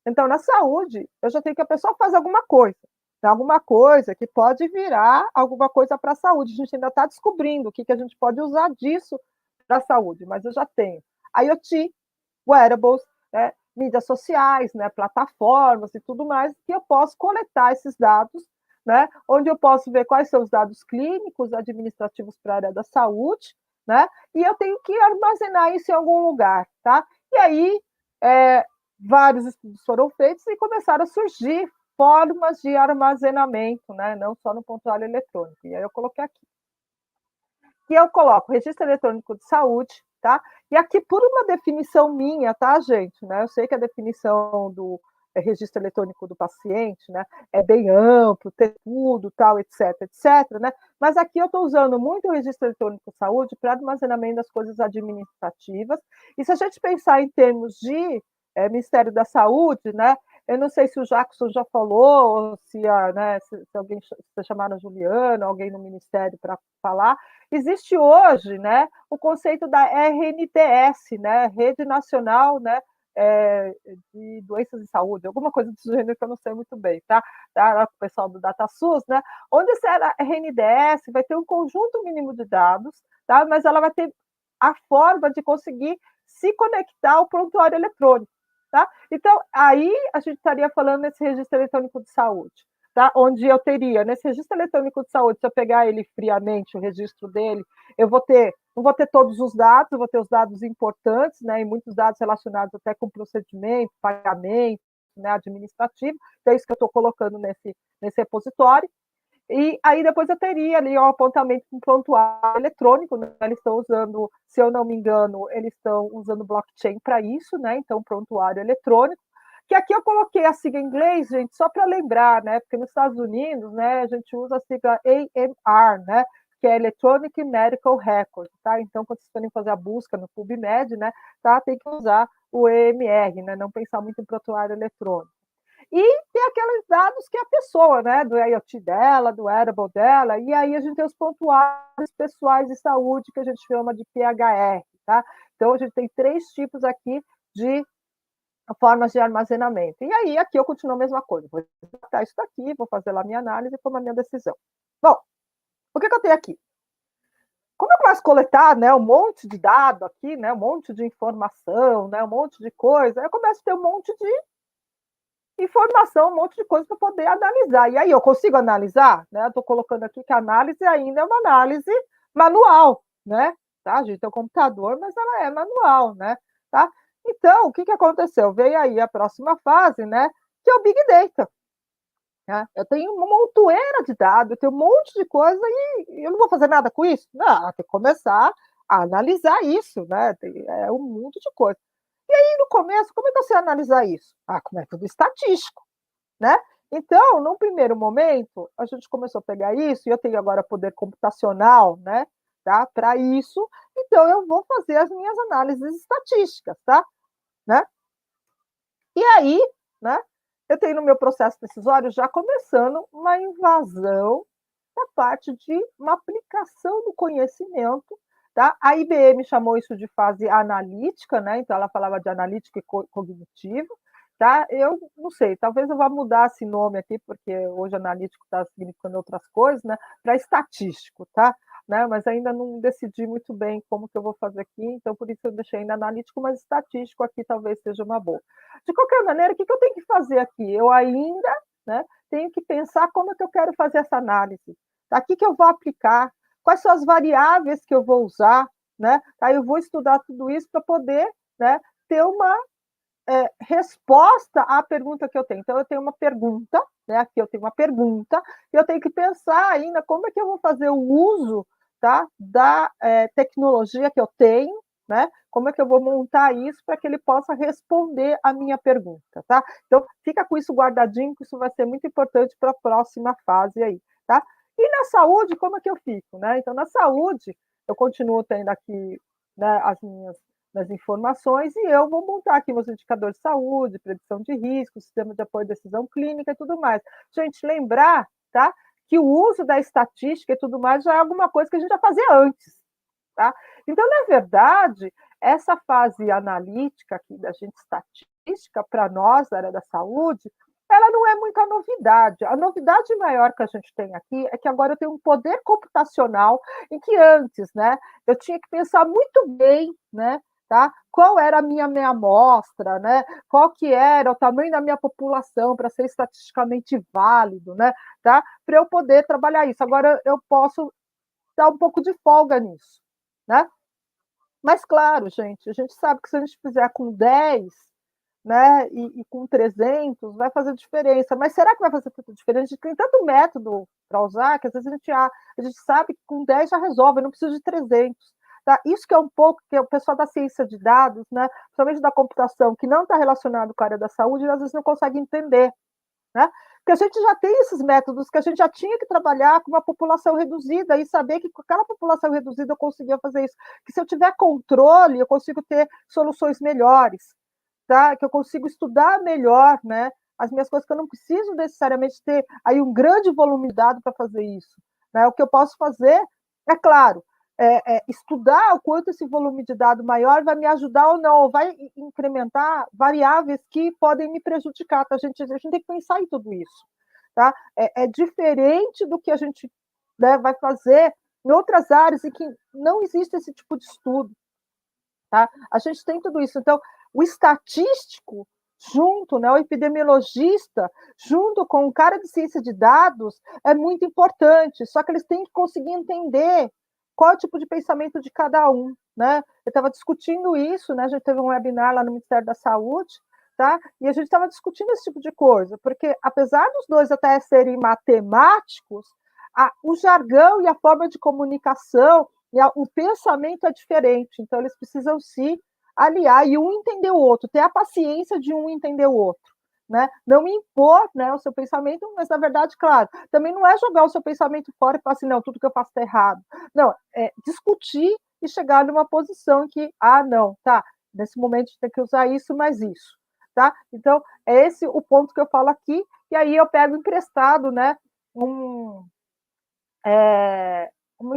Então, na saúde, eu já tenho que a pessoa faz alguma coisa, né, alguma coisa que pode virar alguma coisa para a saúde. A gente ainda está descobrindo o que a gente pode usar disso para a saúde, mas eu já tenho IoT, wearables, né, mídias sociais, né, plataformas e tudo mais, que eu posso coletar esses dados, né, onde eu posso ver quais são os dados clínicos, administrativos para a área da saúde, né, e eu tenho que armazenar isso em algum lugar, tá? E aí, vários estudos foram feitos e começaram a surgir formas de armazenamento, né? Não só no prontuário eletrônico. E aí eu coloquei aqui. E eu coloco registro eletrônico de saúde, tá? E aqui, por uma definição minha, tá, gente? Né? Eu sei que a definição do registro eletrônico do paciente, né, é bem amplo, ter tudo, tal, etc, etc, né? Mas aqui eu estou usando muito o registro eletrônico de saúde para armazenamento das coisas administrativas. E se a gente pensar em termos de Ministério da Saúde, né? Eu não sei se o Jackson já falou, ou se, se alguém se chamaram Juliana, alguém no Ministério para falar. Existe hoje, né, o conceito da RNDS, né, Rede Nacional, né, de Doenças de Saúde, alguma coisa desse gênero que eu não sei muito bem, tá? O pessoal do DataSUS, né? Onde essa RNDS vai ter um conjunto mínimo de dados, tá? Mas ela vai ter a forma de conseguir se conectar ao prontuário eletrônico, tá? Então, aí a gente estaria falando nesse registro eletrônico de saúde. Tá? Onde eu teria, nesse registro eletrônico de saúde, se eu pegar ele friamente, o registro dele, eu não vou ter todos os dados, eu vou ter os dados importantes, né, e muitos dados relacionados até com procedimento, pagamento, né, administrativo, então é isso que eu estou colocando nesse repositório, e aí depois eu teria ali um apontamento com prontuário eletrônico, né? Eles estão usando, se eu não me engano, eles estão usando blockchain para isso, né? Então, prontuário eletrônico, que aqui eu coloquei a sigla em inglês, gente, só para lembrar, né? Porque nos Estados Unidos, né, a gente usa a sigla AMR, né? Que é Electronic Medical Record, tá? Então, quando vocês forem fazer a busca no PubMed, né, tá? Tem que usar o EMR, né? Não pensar muito em prontuário eletrônico. E tem aqueles dados que é a pessoa, né? Do IoT dela, do wearable dela, e aí a gente tem os pontuários pessoais de saúde, que a gente chama de PHR, tá? Então, a gente tem 3 tipos aqui de formas de armazenamento. E aí, aqui eu continuo a mesma coisa. Vou extratar isso daqui, vou fazer lá minha análise e tomar minha decisão. Bom, o que eu tenho aqui? Como eu começo a coletar, né, um monte de dado aqui, né, um monte de informação, né, um monte de coisa, eu começo a ter um monte de informação, um monte de coisa para poder analisar. E aí, eu consigo analisar? Né? Estou colocando aqui que a análise ainda é uma análise manual, né? Tá? A gente tem um computador, mas ela é manual, né? Tá? Então, o que aconteceu? Veio aí a próxima fase, né? Que é o Big Data. Né? Eu tenho uma montoeira de dados, eu tenho um monte de coisa e eu não vou fazer nada com isso? Não, tem que começar a analisar isso, né? É um mundo de coisas. E aí, no começo, como é que você analisar isso? Com método estatístico, né? Então, num primeiro momento, a gente começou a pegar isso, e eu tenho agora poder computacional, né? Tá? Para isso, então eu vou fazer as minhas análises estatísticas, tá? Né? E aí, né? Eu tenho no meu processo decisório já começando uma invasão da parte de uma aplicação do conhecimento. Tá? A IBM chamou isso de fase analítica, né? Então ela falava de analítica e cognitivo. Tá? Eu não sei, talvez eu vá mudar esse nome aqui, porque hoje analítico está significando outras coisas, né? Para estatístico, tá? Né? Mas ainda não decidi muito bem como que eu vou fazer aqui, então por isso eu deixei ainda analítico, mas estatístico aqui talvez seja uma boa. De qualquer maneira, o que eu tenho que fazer aqui? Eu ainda, né, tenho que pensar como é que eu quero fazer essa análise. Aqui que eu vou aplicar, quais são as variáveis que eu vou usar, né? Aí eu vou estudar tudo isso para poder, né, ter uma resposta à pergunta que eu tenho. Então, eu tenho uma pergunta, né? Aqui eu tenho uma pergunta, e eu tenho que pensar ainda como é que eu vou fazer o uso, tá, da tecnologia que eu tenho, né? Como é que eu vou montar isso para que ele possa responder a minha pergunta, tá? Então, fica com isso guardadinho, que isso vai ser muito importante para a próxima fase aí, tá? E na saúde, como é que eu fico, né? Então, na saúde, eu continuo tendo aqui, né, as minhas informações, e eu vou montar aqui meus indicadores de saúde, predição de risco, sistema de apoio à decisão clínica e tudo mais. Gente, lembrar, tá, que o uso da estatística e tudo mais já é alguma coisa que a gente já fazia antes, tá? Então, na verdade, essa fase analítica aqui da gente estatística, para nós, da área da saúde, ela não é muita novidade. A novidade maior que a gente tem aqui é que agora eu tenho um poder computacional em que antes, né, eu tinha que pensar muito bem, né, tá? Qual era a minha amostra, né? Qual que era o tamanho da minha população para ser estatisticamente válido, né? Tá? Para eu poder trabalhar isso. Agora eu posso dar um pouco de folga nisso, né? Mas claro, gente, a gente sabe que se a gente fizer com 10, né, e com 300 vai fazer diferença. Mas será que vai fazer tanta diferença? A gente tem tanto método para usar que às vezes a gente sabe que com 10 já resolve, não precisa de 300. Tá? Isso que é um pouco que o pessoal da ciência de dados, né, principalmente da computação, que não está relacionado com a área da saúde, às vezes não consegue entender. Né? Porque a gente já tem esses métodos que a gente já tinha que trabalhar com uma população reduzida e saber que com aquela população reduzida eu conseguia fazer isso. Que se eu tiver controle, eu consigo ter soluções melhores, tá? Que eu consigo estudar melhor, né? As minhas coisas, que eu não preciso necessariamente ter aí um grande volume de dados para fazer isso. Né? O que eu posso fazer, é claro, estudar o quanto esse volume de dado maior vai me ajudar ou não, ou vai incrementar variáveis que podem me prejudicar. Tá? A gente tem que pensar em tudo isso. Tá? É diferente do que a gente, né, vai fazer em outras áreas em que não existe esse tipo de estudo. Tá? A gente tem tudo isso. Então, o estatístico, junto, né, o epidemiologista, junto com o cara de ciência de dados, é muito importante. Só que eles têm que conseguir entender qual é o tipo de pensamento de cada um. Né? Eu estava discutindo isso, né? A gente teve um webinar lá no Ministério da Saúde, tá? E a gente estava discutindo esse tipo de coisa, porque apesar dos dois até serem matemáticos, o jargão e a forma de comunicação e o pensamento é diferente, então eles precisam se aliar e um entender o outro, ter a paciência de um entender o outro. Né? Não impor, né, o seu pensamento, mas na verdade, claro, também não é jogar o seu pensamento fora e falar assim, não, tudo que eu faço está errado. Não, é discutir e chegar numa posição que, não, tá, nesse momento a gente tem que usar isso, mais isso. Tá? Então, é esse o ponto que eu falo aqui, e aí eu pego emprestado, né, um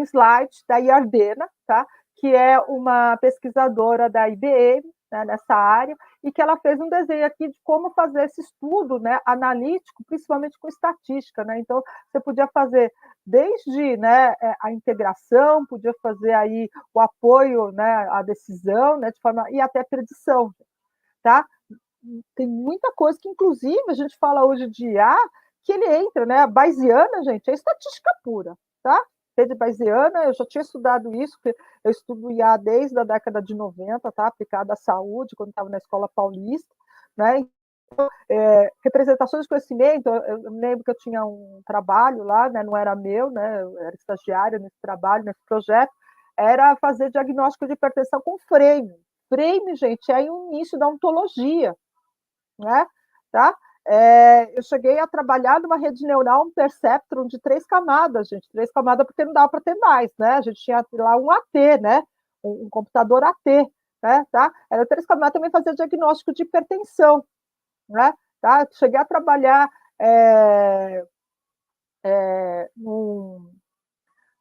slide da Yardena, tá? Que é uma pesquisadora da IBM, né, nessa área, e que ela fez um desenho aqui de como fazer esse estudo, né, analítico, principalmente com estatística. Né? Então, você podia fazer desde, né, a integração, podia fazer aí o apoio, né, à decisão, né, de forma, e até predição. Tá? Tem muita coisa que, inclusive, a gente fala hoje de IA, que ele entra, né? A Bayesiana, gente, é estatística pura, tá? Rede Bayesiana, eu já tinha estudado isso, porque eu estudo IA desde a década de 90, tá? Aplicada à saúde, quando estava na Escola Paulista, né? Então, representações de conhecimento, eu me lembro que eu tinha um trabalho lá, né? Não era meu, né? Eu era estagiária nesse trabalho, nesse projeto, era fazer diagnóstico de hipertensão com frame. Frame, gente, é o início da ontologia, né? Tá? Eu cheguei a trabalhar numa rede neural, um perceptron de 3 camadas, gente. 3 camadas porque não dava para ter mais, né? A gente tinha lá um AT, né? Um computador AT, né? Tá? Era 3 camadas, também fazia diagnóstico de hipertensão, né? Tá? Cheguei a trabalhar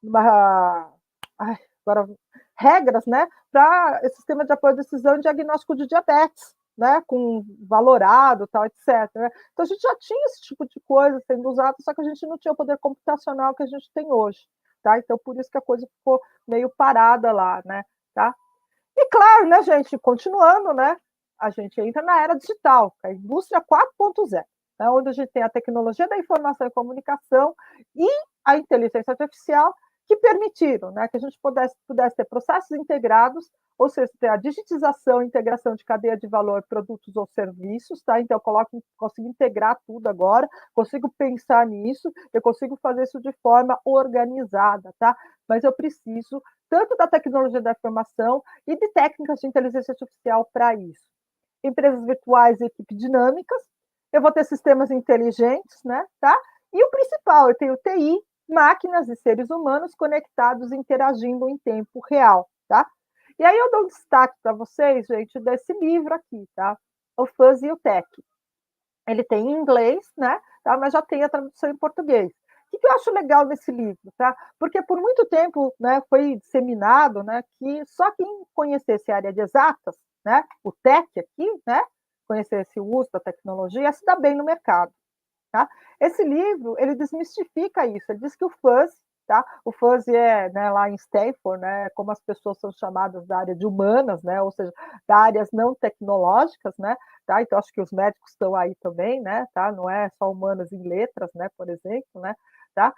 numa agora, regras, né? Para esse sistema de apoio à decisão e diagnóstico de diabetes, né, com valorado, tal, etc. Né? Então a gente já tinha esse tipo de coisa sendo usado, só que a gente não tinha o poder computacional que a gente tem hoje, tá? Então por isso que a coisa ficou meio parada lá, né? Tá? E claro, né, gente, continuando, né? A gente entra na era digital, a indústria 4.0, né, onde a gente tem a tecnologia da informação e comunicação e a inteligência artificial que permitiram, né, que a gente pudesse ter processos integrados, ou seja, ter a digitização e integração de cadeia de valor, produtos ou serviços, tá? Então, eu consigo integrar tudo agora, consigo pensar nisso, eu consigo fazer isso de forma organizada, tá? Mas eu preciso tanto da tecnologia da informação e de técnicas de inteligência artificial para isso. Empresas virtuais e equipe dinâmicas, eu vou ter sistemas inteligentes, né? Tá? E o principal, eu tenho TI, máquinas e seres humanos conectados, interagindo em tempo real, tá? E aí eu dou um destaque para vocês, gente, desse livro aqui, tá? O Fuzz e o Tech. Ele tem em inglês, né? Tá? Mas já tem a tradução em português. O que eu acho legal nesse livro, tá? Porque por muito tempo, né, foi disseminado, né, que só quem conhecesse a área de exatas, né, o tech aqui, né, conhecesse o uso da tecnologia, ia se dar bem no mercado. Tá? Esse livro, ele desmistifica isso, ele diz que o fuzz, tá? O fuzz é, né, lá em Stanford, né, como as pessoas são chamadas da área de humanas, né, ou seja, da áreas não tecnológicas, né, tá? Então acho que os médicos estão aí também, né, tá? Não é só humanas em letras, né, por exemplo, né, tá?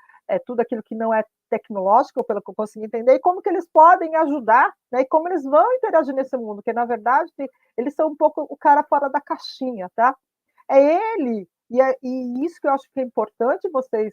tudo aquilo que não é tecnológico, pelo que eu consegui entender, e como que eles podem ajudar, né, e como eles vão interagir nesse mundo, que, na verdade, eles são um pouco o cara fora da caixinha, tá? É ele, e isso que eu acho que é importante vocês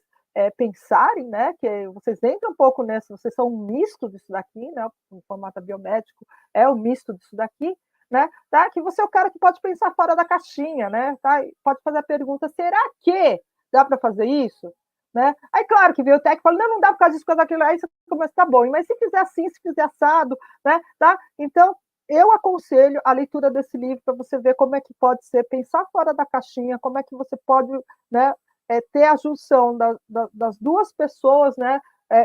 pensarem, né, que vocês entram um pouco nessa, vocês são um misto disso daqui, né, o formato biomédico é um misto disso daqui, né, tá? Que você é o cara que pode pensar fora da caixinha, né, tá? Pode fazer a pergunta, será que dá para fazer isso? Né? Aí, claro, que veio o técnico e falou, não dá por causa disso, por causa daquilo, aí você começa, tá bom, mas se fizer assim, se fizer assado, né, tá? Então, eu aconselho a leitura desse livro para você ver como é que pode ser, pensar fora da caixinha, como é que você pode, né, ter a junção das duas pessoas, né,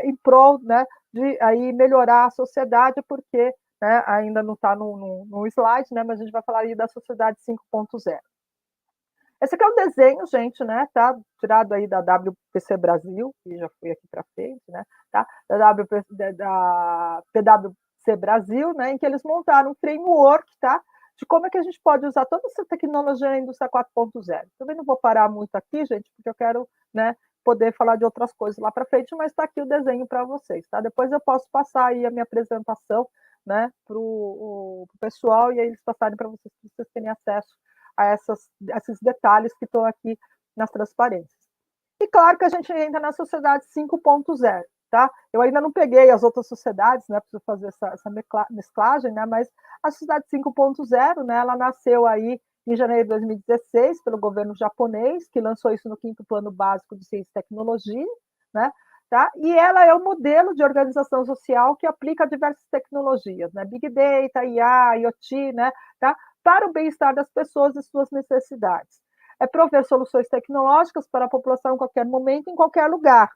em prol, né, de aí melhorar a sociedade, porque, né, ainda não está no slide, né, mas a gente vai falar aí da sociedade 5.0. Esse aqui é um desenho, gente, né, tá? Tirado aí da WPC Brasil, que já fui aqui para frente, né, tá? Da PwC Brasil, né, em que eles montaram um framework, tá? De como é que a gente pode usar toda essa tecnologia na indústria 4.0. Também não vou parar muito aqui, gente, porque eu quero, né, poder falar de outras coisas lá para frente, mas está aqui o desenho para vocês, tá? Depois eu posso passar aí a minha apresentação, né, para o pessoal, e aí eles passarem para vocês terem acesso a esses detalhes que estão aqui nas transparências. E claro que a gente entra na sociedade 5.0, tá? Eu ainda não peguei as outras sociedades, né? Preciso fazer essa mesclagem, né? Mas a sociedade 5.0, né? Ela nasceu aí em janeiro de 2016 pelo governo japonês, que lançou isso no 5º Plano Básico de Ciência e Tecnologia, né? Tá? E ela é um modelo de organização social que aplica diversas tecnologias, né? Big Data, IA, IoT, né? Tá? Para o bem-estar das pessoas e suas necessidades. É prover soluções tecnológicas para a população em qualquer momento, em qualquer lugar.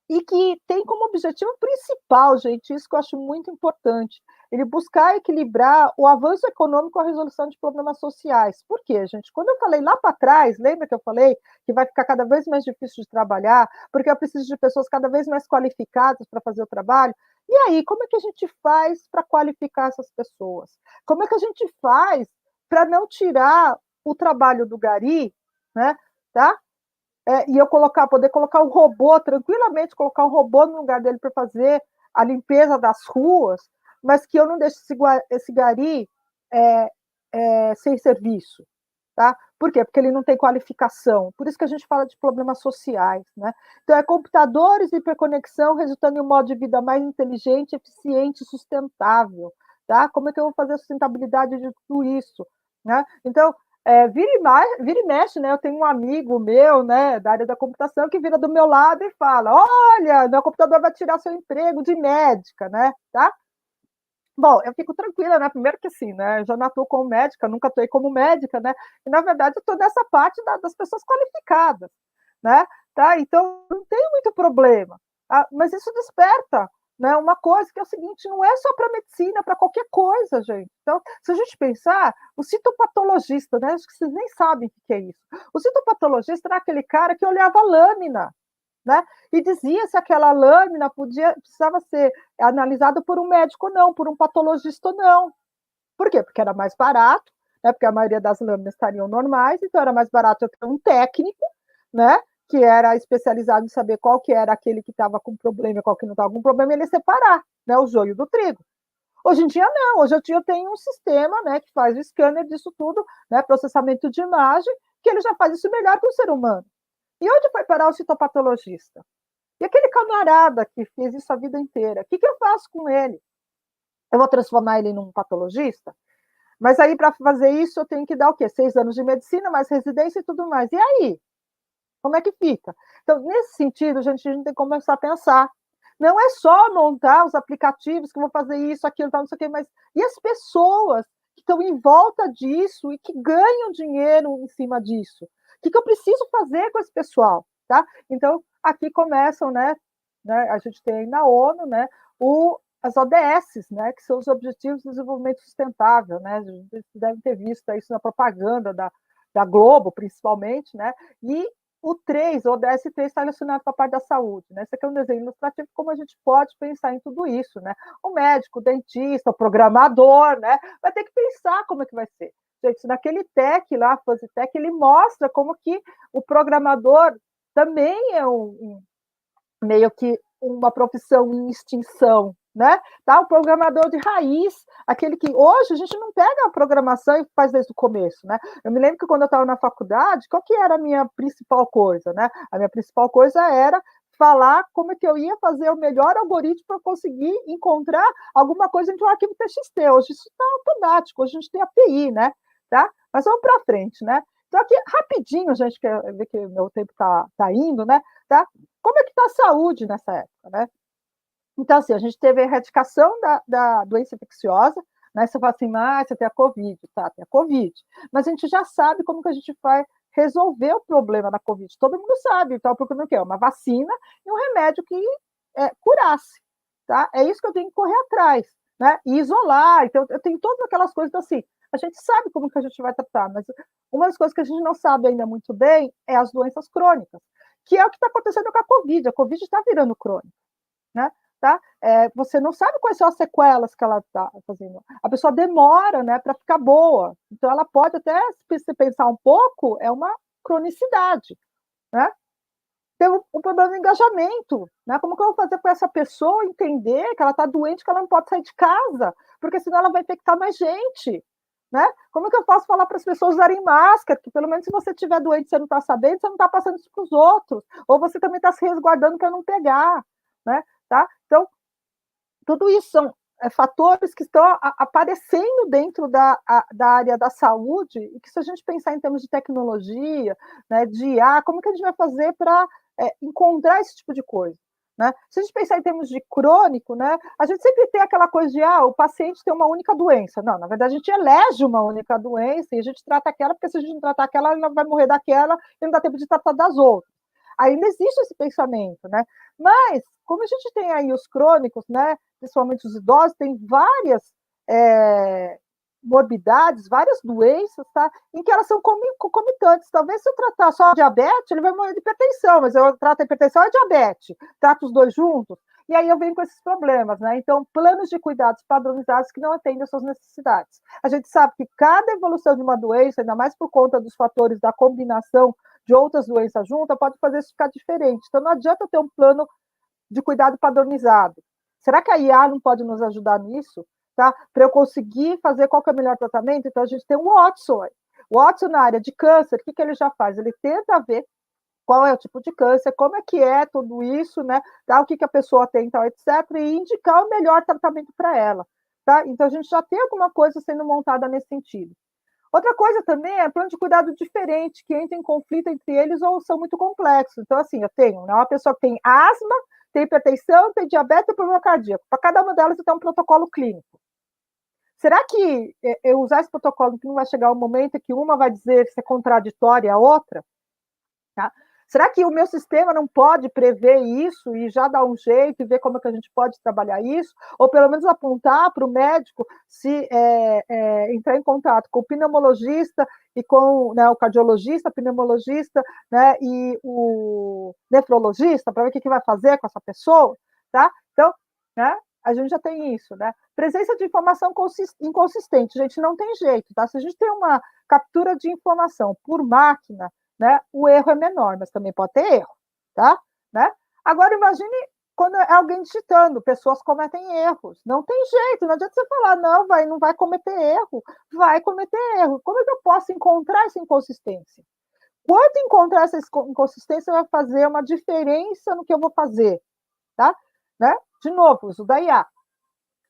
E que tem como objetivo principal, gente, isso que eu acho muito importante, ele buscar equilibrar o avanço econômico com a resolução de problemas sociais. Por quê, gente? Quando eu falei lá para trás, lembra que eu falei que vai ficar cada vez mais difícil de trabalhar, porque eu preciso de pessoas cada vez mais qualificadas para fazer o trabalho? E aí, como é que a gente faz para qualificar essas pessoas? Como é que a gente faz para não tirar o trabalho do gari, né? Tá? E eu poder colocar um robô, tranquilamente, colocar um robô no lugar dele para fazer a limpeza das ruas, mas que eu não deixe esse gari sem serviço. Tá? Por quê? Porque ele não tem qualificação. Por isso que a gente fala de problemas sociais. Né? Então, computadores e hiperconexão resultando em um modo de vida mais inteligente, eficiente e sustentável. Tá? Como é que eu vou fazer a sustentabilidade de tudo isso? Né? Então, vira e mexe, né? Eu tenho um amigo meu, né, da área da computação, que vira do meu lado e fala: olha, meu computador vai tirar seu emprego de médica, né? Tá? Bom, eu fico tranquila, né? Primeiro que sim, né? Eu já não atuo como médica, nunca atuei como médica, né? E na verdade eu estou nessa parte das pessoas qualificadas, né? Tá? Então não tem muito problema. Mas isso desperta, né? Uma coisa que é o seguinte: não é só para medicina, é para qualquer coisa, gente. Então, se a gente pensar, o citopatologista, né? Acho que vocês nem sabem o que é isso. O citopatologista era aquele cara que olhava a lâmina, né? E dizia se aquela lâmina precisava ser analisada por um médico ou não, por um patologista ou não. Por quê? Porque era mais barato, né? Porque a maioria das lâminas estariam normais, então era mais barato eu ter um técnico, né? Que era especializado em saber qual que era aquele que estava com problema e qual que não estava com problema, e ele separar, né, o joio do trigo. Hoje em dia não, hoje em dia eu tenho um sistema, né, que faz o scanner disso tudo, né, processamento de imagem, que ele já faz isso melhor que o ser humano. E onde foi parar o citopatologista? E aquele camarada que fez isso a vida inteira, o que eu faço com ele? Eu vou transformar ele num patologista? Mas aí, para fazer isso, eu tenho que dar o quê? 6 anos de medicina, mais residência e tudo mais. E aí? Como é que fica? Então, nesse sentido, a gente tem que começar a pensar. Não é só montar os aplicativos que vão fazer isso, aquilo, tal, não sei o quê, mas e as pessoas que estão em volta disso e que ganham dinheiro em cima disso? O que eu preciso fazer com esse pessoal? Tá? Então, aqui começam, né, a gente tem na ONU, né, as ODS, né, que são os Objetivos de Desenvolvimento Sustentável, né, vocês devem ter visto isso na propaganda da Globo, principalmente, né, e o 3, o ODS 3, está relacionado com a parte da saúde, né? Esse aqui é um desenho ilustrativo de como a gente pode pensar em tudo isso, né? O médico, o dentista, o programador, né? Vai ter que pensar como é que vai ser. Gente, naquele tech lá, Fuzzy Tech, ele mostra como que o programador também é meio que uma profissão em extinção, né? Tá? O programador de raiz, aquele que hoje a gente não pega a programação e faz desde o começo, né? Eu me lembro que quando eu estava na faculdade, qual que era a minha principal coisa, né? A minha principal coisa era falar como é que eu ia fazer o melhor algoritmo para conseguir encontrar alguma coisa entre um arquivo TXT. Hoje isso está automático, hoje a gente tem API, né? Tá? Mas vamos para frente, né? Então, aqui, rapidinho, gente, quer ver que o meu tempo tá indo, né? Tá? Como é que está a saúde nessa época, né? Então, assim, a gente teve a erradicação da doença infecciosa, né? Você fala assim, você tem a Covid, tá? Tem a Covid. Mas a gente já sabe como que a gente vai resolver o problema da Covid. Todo mundo sabe, então, procurando o quê? Uma vacina e um remédio que curasse, tá? É isso que eu tenho que correr atrás, né? E isolar, então, eu tenho todas aquelas coisas, então, assim, a gente sabe como que a gente vai tratar, mas uma das coisas que a gente não sabe ainda muito bem é as doenças crônicas, que é o que está acontecendo com a Covid. A Covid está virando crônica, né? Tá? Você não sabe quais são as sequelas que ela está fazendo. A pessoa demora, né, para ficar boa. Então, ela pode até, se pensar um pouco, é uma cronicidade, né? Tem um problema de engajamento, né? Como que eu vou fazer para essa pessoa entender que ela está doente, que ela não pode sair de casa, porque senão ela vai infectar mais gente, né? Como que eu posso falar para as pessoas usarem máscara, que pelo menos se você estiver doente, você não está sabendo, você não está passando isso para os outros, ou você também está se resguardando para não pegar, né? Tá? Então, tudo isso são fatores que estão aparecendo dentro da área da saúde, e que se a gente pensar em termos de tecnologia, né, de IA, como que a gente vai fazer para encontrar esse tipo de coisa? Né? Se a gente pensar em termos de crônico, né, a gente sempre tem aquela coisa de o paciente tem uma única doença. Não, na verdade, a gente elege uma única doença e a gente trata aquela, porque se a gente não tratar aquela, ela vai morrer daquela e não dá tempo de tratar das outras. Ainda existe esse pensamento, né? Mas, como a gente tem aí os crônicos, né, principalmente os idosos, tem várias morbidades, várias doenças, tá? Em que elas são concomitantes. Talvez se eu tratar só a diabetes, ele vai morrer de hipertensão, mas eu trato a hipertensão e a diabetes, trato os dois juntos, e aí eu venho com esses problemas, né? Então, planos de cuidados padronizados que não atendem às suas necessidades. A gente sabe que cada evolução de uma doença, ainda mais por conta dos fatores da combinação de outras doenças juntas, pode fazer isso ficar diferente. Então, não adianta ter um plano de cuidado padronizado. Será que a IA não pode nos ajudar nisso? Tá? Para eu conseguir fazer qual que é o melhor tratamento? Então, a gente tem o Watson. O Watson, na área de câncer, o que ele já faz? Ele tenta ver qual é o tipo de câncer, como é tudo isso, né? Tá? O que a pessoa tem, tal, etc., e indicar o melhor tratamento para ela. Tá? Então, a gente já tem alguma coisa sendo montada nesse sentido. Outra coisa também é plano de cuidado diferente, que entra em conflito entre eles ou são muito complexos. Então, assim, eu tenho uma pessoa que tem asma, tem hipertensão, tem diabetes e problema cardíaco. Para cada uma delas, eu tenho um protocolo clínico. Será que eu usar esse protocolo que não vai chegar um momento que uma vai dizer ser contraditória à outra? Tá? Será que o meu sistema não pode prever isso e já dar um jeito e ver como é que a gente pode trabalhar isso? Ou pelo menos apontar para o médico se entrar em contato com o pneumologista e com, né, o cardiologista, pneumologista, né, e o nefrologista para ver o que vai fazer com essa pessoa? Tá? Então, né, a gente já tem isso. Né? Presença de informação inconsistente, gente, não tem jeito. Tá? Se a gente tem uma captura de informação por máquina, né, o erro é menor, mas também pode ter erro, tá? Né? Agora, imagine quando é alguém digitando, pessoas cometem erros. Não tem jeito, não adianta você falar, não vai cometer erro. Vai cometer erro. Como é que eu posso encontrar essa inconsistência? Quando encontrar essa inconsistência, vai fazer uma diferença no que eu vou fazer, tá? Né? De novo, uso da IA.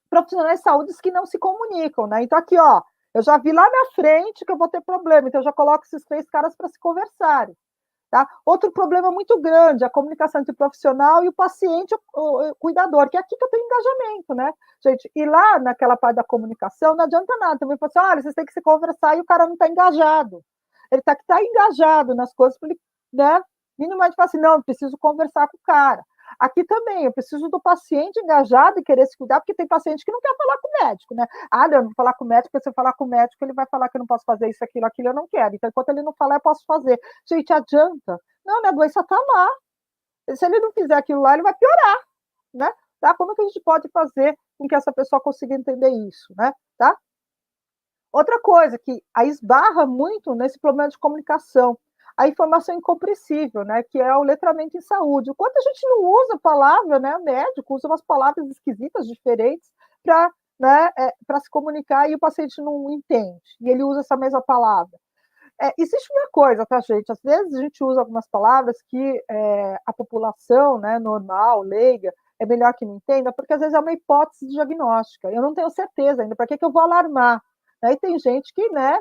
Profissionais de saúde que não se comunicam, né? Então, aqui, ó, eu já vi lá na frente que eu vou ter problema, então eu já coloco esses 3 caras para se conversarem. Tá? Outro problema muito grande, a comunicação entre o profissional e o paciente, o cuidador, que é aqui que eu tenho engajamento, né? Gente, e lá naquela parte da comunicação, não adianta nada. Também falo assim, olha, vocês têm que se conversar e o cara não está engajado. Ele tá que tá engajado nas coisas, para ele, né? Minimamente falar assim, não, eu preciso conversar com o cara. Aqui também, eu preciso do paciente engajado e querer se cuidar, porque tem paciente que não quer falar com o médico, né? Eu não vou falar com o médico, porque se eu falar com o médico, ele vai falar que eu não posso fazer isso, aquilo, eu não quero. Então, enquanto ele não falar, eu posso fazer. Gente, adianta. Não, minha doença está lá. Se ele não fizer aquilo lá, ele vai piorar, né? Tá? Como que a gente pode fazer com que essa pessoa consiga entender isso, né? Tá? Outra coisa que a esbarra muito nesse problema de comunicação. a informação incompreensível, né, que é o letramento em saúde. O quanto a gente não usa a palavra, né, o médico usa umas palavras esquisitas, diferentes, para, né, para se comunicar e o paciente não entende, e ele usa essa mesma palavra. Existe uma coisa, tá, gente? Às vezes a gente usa algumas palavras que a população, né, normal, leiga, é melhor que não entenda, porque às vezes é uma hipótese diagnóstica. Eu não tenho certeza ainda, para que eu vou alarmar? Aí tem gente que, né,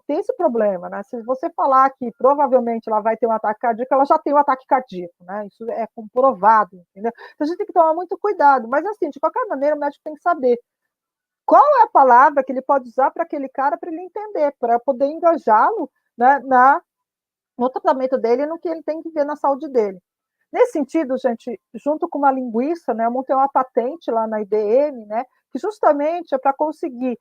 tem esse problema, né? Se você falar que provavelmente ela vai ter um ataque cardíaco, ela já tem um ataque cardíaco, né? Isso é comprovado, entendeu? Então a gente tem que tomar muito cuidado. Mas assim, de qualquer maneira, o médico tem que saber qual é a palavra que ele pode usar para aquele cara para ele entender, para poder engajá-lo, né, no tratamento dele e no que ele tem que ver na saúde dele. Nesse sentido, gente, junto com uma linguista, né, eu montei uma patente lá na IBM, né, que justamente é para conseguir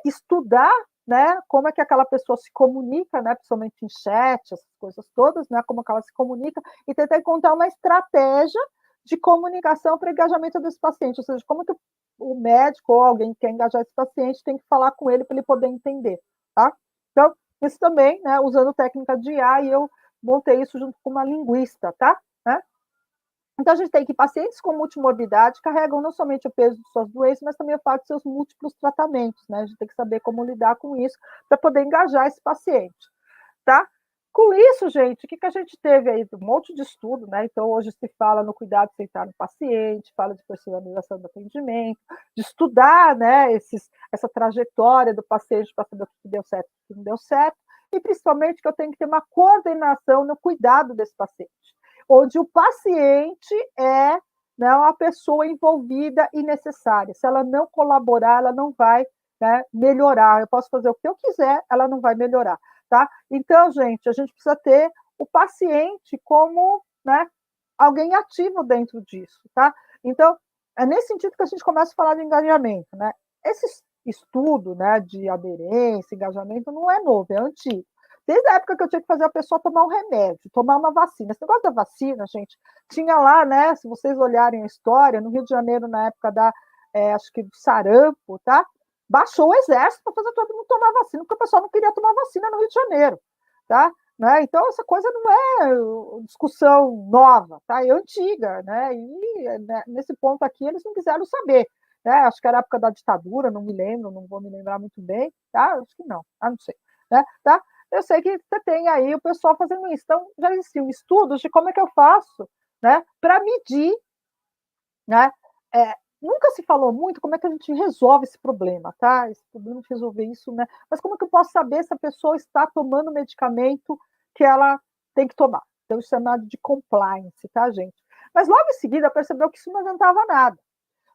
estudar, né, como é que aquela pessoa se comunica, né, principalmente em chat, essas coisas todas, né, como é que ela se comunica, e tentar encontrar uma estratégia de comunicação para o engajamento desse paciente, ou seja, como que o médico ou alguém que quer engajar esse paciente tem que falar com ele para ele poder entender, tá? Então, isso também, né, usando técnica de IA, e eu montei isso junto com uma linguista, tá? Né? Então, a gente tem que pacientes com multimorbidade carregam não somente o peso de suas doenças, mas também o fato de seus múltiplos tratamentos, né? A gente tem que saber como lidar com isso para poder engajar esse paciente, tá? Com isso, gente, o que a gente teve aí? Um monte de estudo, né? Então, hoje se fala no cuidado central no paciente, fala de personalização do atendimento, de estudar, né, essa trajetória do paciente para saber o que deu certo e o que não deu certo, e principalmente que eu tenho que ter uma coordenação no cuidado desse paciente, onde o paciente é, né, uma pessoa envolvida e necessária. Se ela não colaborar, ela não vai, né, melhorar. Eu posso fazer o que eu quiser, ela não vai melhorar. Tá? Então, gente, a gente precisa ter o paciente como, né, alguém ativo dentro disso. Tá? Então, é nesse sentido que a gente começa a falar de engajamento. Né? Esse estudo, né, de aderência, engajamento, não é novo, é antigo. Desde a época que eu tinha que fazer a pessoa tomar um remédio, tomar uma vacina. Esse negócio da vacina, gente, tinha lá, né, se vocês olharem a história, no Rio de Janeiro, na época acho que do sarampo, tá? Baixou o exército para fazer todo mundo tomar vacina, porque o pessoal não queria tomar vacina no Rio de Janeiro, tá? Né? Então, essa coisa não é discussão nova, tá? É antiga, né? E né, nesse ponto aqui eles não quiseram saber, né? Acho que era a época da ditadura, não me lembro, não vou me lembrar muito bem, tá? Acho que não, não sei, né? Tá? Eu sei que você tem aí o pessoal fazendo isso, então já existiam estudos de como é que eu faço, né? Para medir, né? Nunca se falou muito como é que a gente resolve esse problema, tá? Esse problema de resolver isso, né? Mas como é que eu posso saber se a pessoa está tomando o medicamento que ela tem que tomar? Então, isso é chamado de compliance, tá, gente? Mas logo em seguida percebeu que isso não adiantava nada.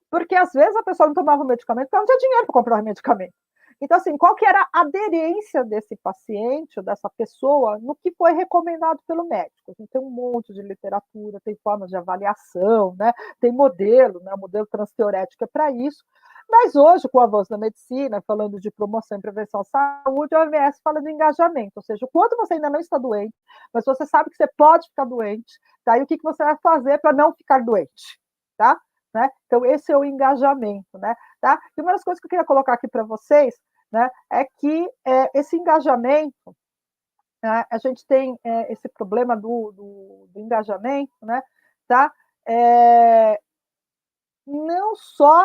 Porque às vezes a pessoa não tomava o medicamento porque ela não tinha dinheiro para comprar o medicamento. Então, assim, qual que era a aderência desse paciente, ou dessa pessoa, no que foi recomendado pelo médico? Assim, tem um monte de literatura, tem formas de avaliação, né? Tem modelo, né? O modelo transteorético é para isso. Mas hoje, com o avanço da medicina, falando de promoção e prevenção à saúde, a OMS fala de engajamento, ou seja, o quanto você ainda não está doente, mas você sabe que você pode ficar doente, tá? E o que você vai fazer para não ficar doente, tá? Né? Então, esse é o engajamento. Né? Tá? E uma das coisas que eu queria colocar aqui para vocês, né, é que esse engajamento, né, a gente tem esse problema do engajamento, né, tá? Não só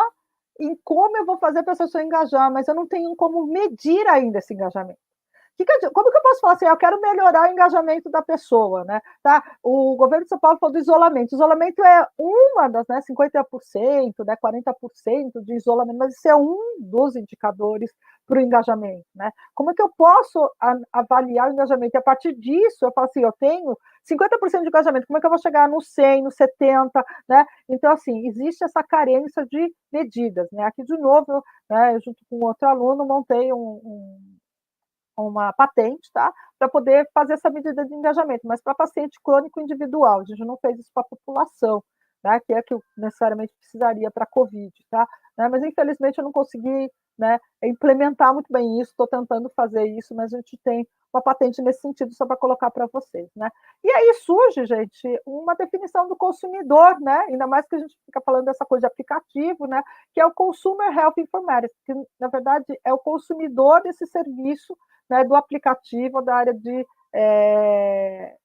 em como eu vou fazer para a pessoa engajar, mas eu não tenho como medir ainda esse engajamento. Como que eu posso falar assim, eu quero melhorar o engajamento da pessoa, né? Tá? O governo de São Paulo falou do isolamento. O isolamento é uma das, né, 50%, né, 40% de isolamento, mas isso é um dos indicadores para o engajamento, né? Como é que eu posso avaliar o engajamento? E a partir disso, eu falo assim, eu tenho 50% de engajamento, como é que eu vou chegar no 100, no 70, né? Então, assim, existe essa carência de medidas, né? Aqui, de novo, né, junto com outro aluno, montei uma patente, tá? Para poder fazer essa medida de engajamento, mas para paciente crônico individual, a gente não fez isso para a população, né? Que é que eu necessariamente precisaria para a COVID, tá? Né? Mas infelizmente eu não consegui, né, implementar muito bem isso, estou tentando fazer isso, mas a gente tem uma patente nesse sentido só para colocar para vocês, né? E aí surge, gente, uma definição do consumidor, né? Ainda mais que a gente fica falando dessa coisa de aplicativo, né? Que é o Consumer Health Informatics, que na verdade é o consumidor desse serviço, né, do aplicativo da área de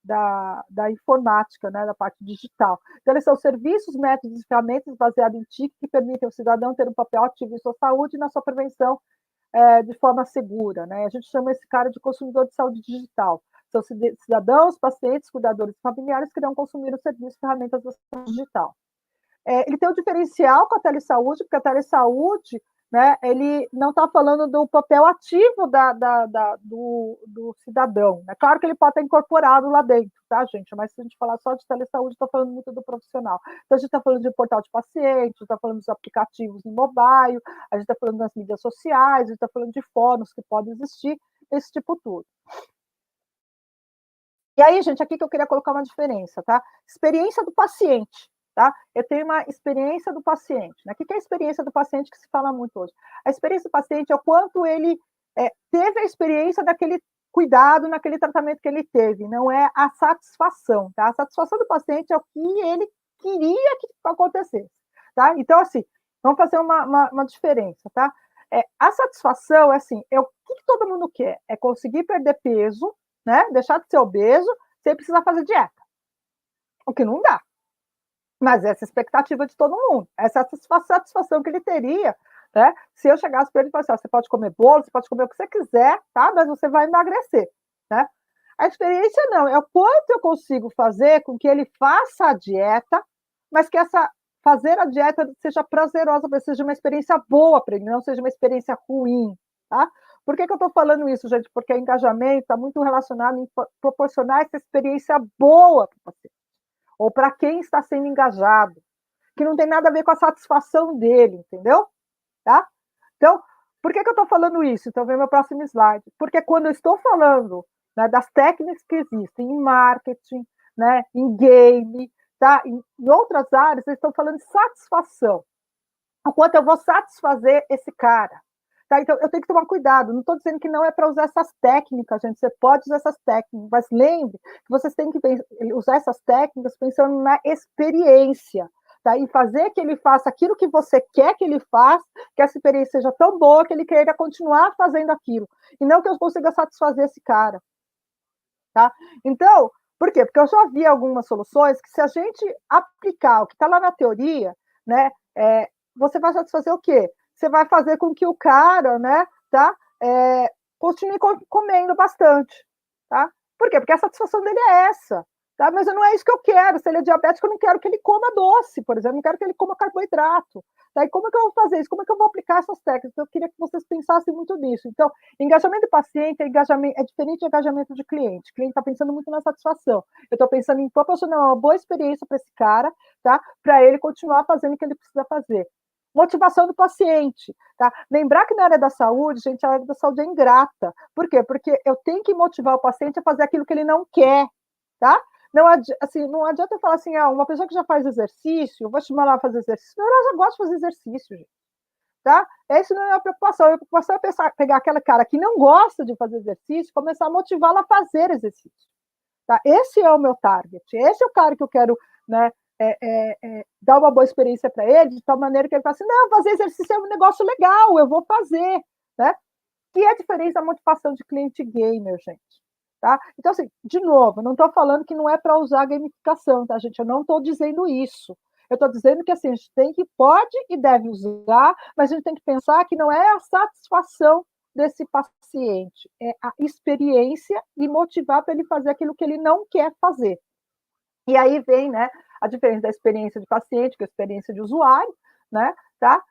da informática, né, da parte digital. Então, eles são serviços, métodos e ferramentas baseados em TIC que permitem ao cidadão ter um papel ativo em sua saúde e na sua prevenção de forma segura. Né? A gente chama esse cara de consumidor de saúde digital. São cidadãos, pacientes, cuidadores e familiares que irão consumir os serviços e ferramentas da saúde digital. Ele tem um diferencial com a telesaúde, porque a telesaúde, né, ele não está falando do papel ativo do cidadão. É claro que ele pode estar incorporado lá dentro, tá, gente? Mas se a gente falar só de telesaúde, está falando muito do profissional. Então, a gente está falando de portal de pacientes, está falando dos aplicativos no mobile, a gente está falando das mídias sociais, a gente está falando de fóruns que podem existir, esse tipo tudo. E aí, gente, aqui que eu queria colocar uma diferença, tá? Experiência do paciente. Tá? Eu tenho uma experiência do paciente. Né? O que é a experiência do paciente que se fala muito hoje? A experiência do paciente é o quanto ele teve a experiência daquele cuidado, naquele tratamento que ele teve, não é a satisfação. Tá? A satisfação do paciente é o que ele queria que acontecesse. Tá? Então, assim, vamos fazer uma diferença. Tá? A satisfação é assim, o que todo mundo quer? É conseguir perder peso, né? Deixar de ser obeso, sem precisar fazer dieta. O que não dá. Mas essa é a expectativa de todo mundo, essa é a satisfação que ele teria, né? Se eu chegasse para ele e falasse, você pode comer bolo, você pode comer o que você quiser, tá? Mas você vai emagrecer, né? A experiência não, é o quanto eu consigo fazer com que ele faça a dieta, mas que fazer a dieta seja prazerosa, seja uma experiência boa para ele, não seja uma experiência ruim, tá? Por que eu estou falando isso, gente? Porque o engajamento está muito relacionado em proporcionar essa experiência boa para o paciente, ou para quem está sendo engajado, que não tem nada a ver com a satisfação dele, entendeu? Tá? Então, por que eu estou falando isso? Então, vem meu próximo slide. Porque quando eu estou falando, né, das técnicas que existem em marketing, né, em game, tá, em outras áreas, eles estão falando de satisfação. O quanto eu vou satisfazer esse cara. Tá? Então, eu tenho que tomar cuidado. Não estou dizendo que não é para usar essas técnicas, gente. Você pode usar essas técnicas, mas lembre que vocês têm que usar essas técnicas pensando na experiência. Tá? E fazer que ele faça aquilo que você quer que ele faça, que essa experiência seja tão boa que ele queira continuar fazendo aquilo. E não que eu consiga satisfazer esse cara. Tá? Então, por quê? Porque eu já vi algumas soluções que, se a gente aplicar o que está lá na teoria, né, você vai satisfazer o quê? Você vai fazer com que o cara, né, tá, continue comendo bastante, tá? Por quê? Porque a satisfação dele é essa, tá? Mas não é isso que eu quero. Se ele é diabético, eu não quero que ele coma doce, por exemplo, eu não quero que ele coma carboidrato. Tá? E como é que eu vou fazer isso? Como é que eu vou aplicar essas técnicas? Eu queria que vocês pensassem muito nisso. Então, engajamento de paciente é diferente de engajamento de cliente. O cliente está pensando muito na satisfação. Eu estou pensando em proporcionar uma boa experiência para esse cara, tá? Para ele continuar fazendo o que ele precisa fazer. Motivação do paciente, tá? Lembrar que na área da saúde, gente, a área da saúde é ingrata. Por quê? Porque eu tenho que motivar o paciente a fazer aquilo que ele não quer, tá? Não adianta eu falar assim, uma pessoa que já faz exercício, eu vou estimular a fazer exercício. Ela já gosta de fazer exercício, gente. Tá? Essa não é a preocupação. A preocupação é pegar aquele cara que não gosta de fazer exercício e começar a motivá-lo a fazer exercício. Tá? Esse é o meu target. Esse é o cara que eu quero, né, dar uma boa experiência para ele, de tal maneira que ele fala assim, não, fazer exercício é um negócio legal, eu vou fazer. Né? Que é a diferença da motivação de cliente gamer, gente. Tá? Então, assim, de novo, não estou falando que não é para usar gamificação, tá, gente? Eu não estou dizendo isso. Eu estou dizendo que assim, a gente pode e deve usar, mas a gente tem que pensar que não é a satisfação desse paciente, é a experiência e motivar para ele fazer aquilo que ele não quer fazer. E aí vem, né, a diferença da experiência de paciente com a experiência de usuário, né, tá?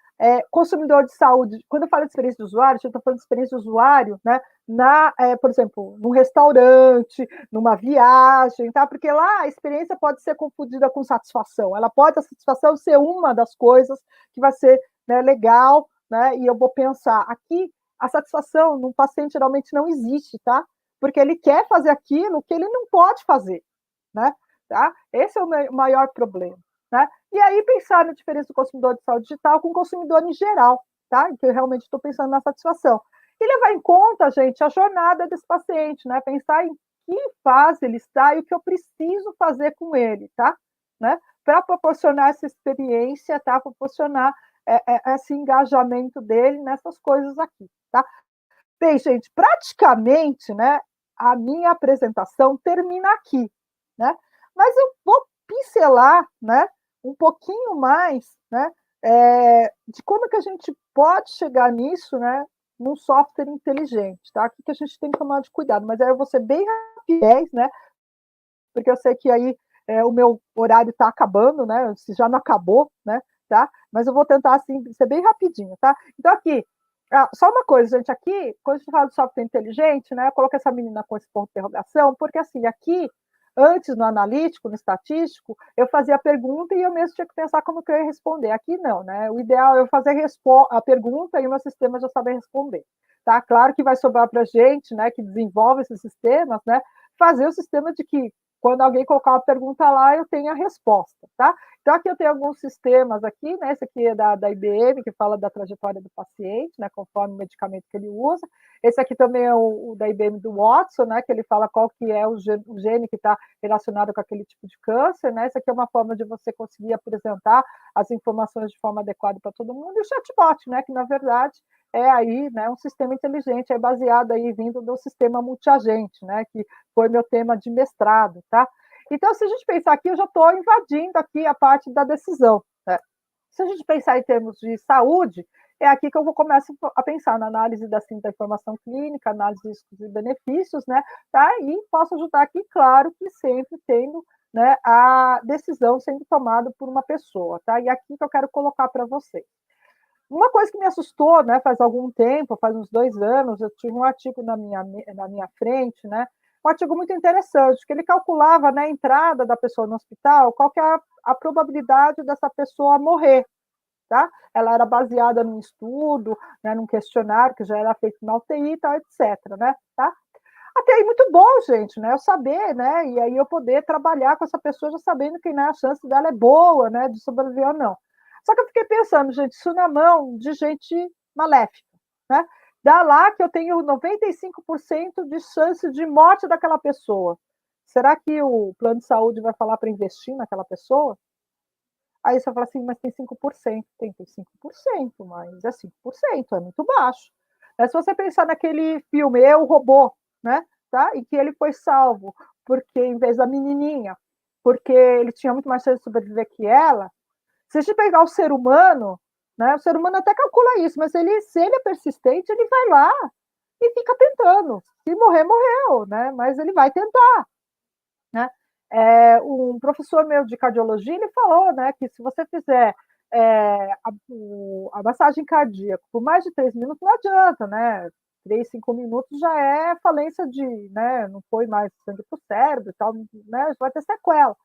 Consumidor de saúde, quando eu falo de experiência de usuário, eu estou falando de experiência de usuário, né, por exemplo, num restaurante, numa viagem, tá? Porque lá a experiência pode ser confundida com satisfação. A satisfação ser uma das coisas que vai ser, né, legal, né? E eu vou pensar aqui, a satisfação no paciente geralmente não existe, tá? Porque ele quer fazer aquilo que ele não pode fazer, né? Tá? Esse é o maior problema. Né? E aí pensar na diferença do consumidor de saúde digital com o consumidor em geral, tá? Que eu realmente estou pensando na satisfação. E levar em conta, gente, a jornada desse paciente, né? Pensar em que fase ele está e o que eu preciso fazer com ele, tá? Né? Para proporcionar essa experiência, tá? Proporcionar esse engajamento dele nessas coisas aqui, tá? Bem, gente, praticamente, né? a minha apresentação termina aqui, né? Mas eu vou pincelar, né, um pouquinho mais, né, de como que a gente pode chegar nisso, né, num software inteligente, tá? O que a gente tem que tomar de cuidado, mas aí eu vou ser bem rapidez, né, porque eu sei que aí o meu horário está acabando, né, se já não acabou, né, tá? Mas eu vou tentar, assim, ser bem rapidinho, tá? Então, aqui, só uma coisa, gente, aqui, quando a gente fala de software inteligente, né, eu coloquei essa menina com esse ponto de interrogação, porque, assim, aqui, antes, no analítico, no estatístico, eu fazia a pergunta e eu mesmo tinha que pensar como que eu ia responder. Aqui, não, né? O ideal é eu fazer a pergunta e o meu sistema já saber responder, tá? Claro que vai sobrar para a gente, né, que desenvolve esses sistemas, né, fazer o sistema de que, quando alguém colocar uma pergunta lá, eu tenho a resposta, tá? Então, aqui eu tenho alguns sistemas aqui, né? Esse aqui é da IBM, que fala da trajetória do paciente, né? Conforme o medicamento que ele usa. Esse aqui também é o da IBM do Watson, né? Que ele fala qual que é o gene que está relacionado com aquele tipo de câncer, né? Esse aqui é uma forma de você conseguir apresentar as informações de forma adequada para todo mundo. E o chatbot, né? Que, na verdade, é aí, né, um sistema inteligente, é baseado aí, vindo do sistema multiagente, né, que foi meu tema de mestrado, tá? Então, se a gente pensar aqui, eu já estou invadindo aqui a parte da decisão, né? Se a gente pensar em termos de saúde, é aqui que eu vou começar a pensar na análise da informação clínica, análise de riscos e benefícios, né, tá? E posso ajudar aqui, claro, que sempre tendo, né, a decisão sendo tomada por uma pessoa, tá? E aqui que eu quero colocar para vocês. Uma coisa que me assustou, né, faz algum tempo, faz uns 2 anos, eu tive um artigo na minha frente, né, um artigo muito interessante, que ele calculava, né, a entrada da pessoa no hospital, qual que é a probabilidade dessa pessoa morrer, tá? Ela era baseada num estudo, né, num questionário que já era feito na UTI e tal, etc, né, tá? Até aí muito bom, gente, né, eu saber, né, e aí eu poder trabalhar com essa pessoa já sabendo que, né, a chance dela é boa, né, de sobreviver ou não. Só que eu fiquei pensando, gente, isso na mão de gente maléfica, né? Dá lá que eu tenho 95% de chance de morte daquela pessoa. Será que o plano de saúde vai falar para investir naquela pessoa? Aí você fala assim, mas tem 5%. Tem 5%, mas é 5%, é muito baixo. Se você pensar naquele filme, Eu, Robô, né? Tá? E que ele foi salvo, porque em vez da menininha, porque ele tinha muito mais chance de sobreviver que ela. Se a gente pegar o ser humano, né? O ser humano até calcula isso, mas se ele é persistente, ele vai lá e fica tentando. Se morrer, morreu, né? Mas ele vai tentar, né? Um professor meu de cardiologia, ele falou, né, que se você fizer a massagem cardíaca por mais de 3 minutos, não adianta, né? 3, 5 minutos já é falência né? Não foi mais sangue para o cérebro e tal, né? Vai ter sequela.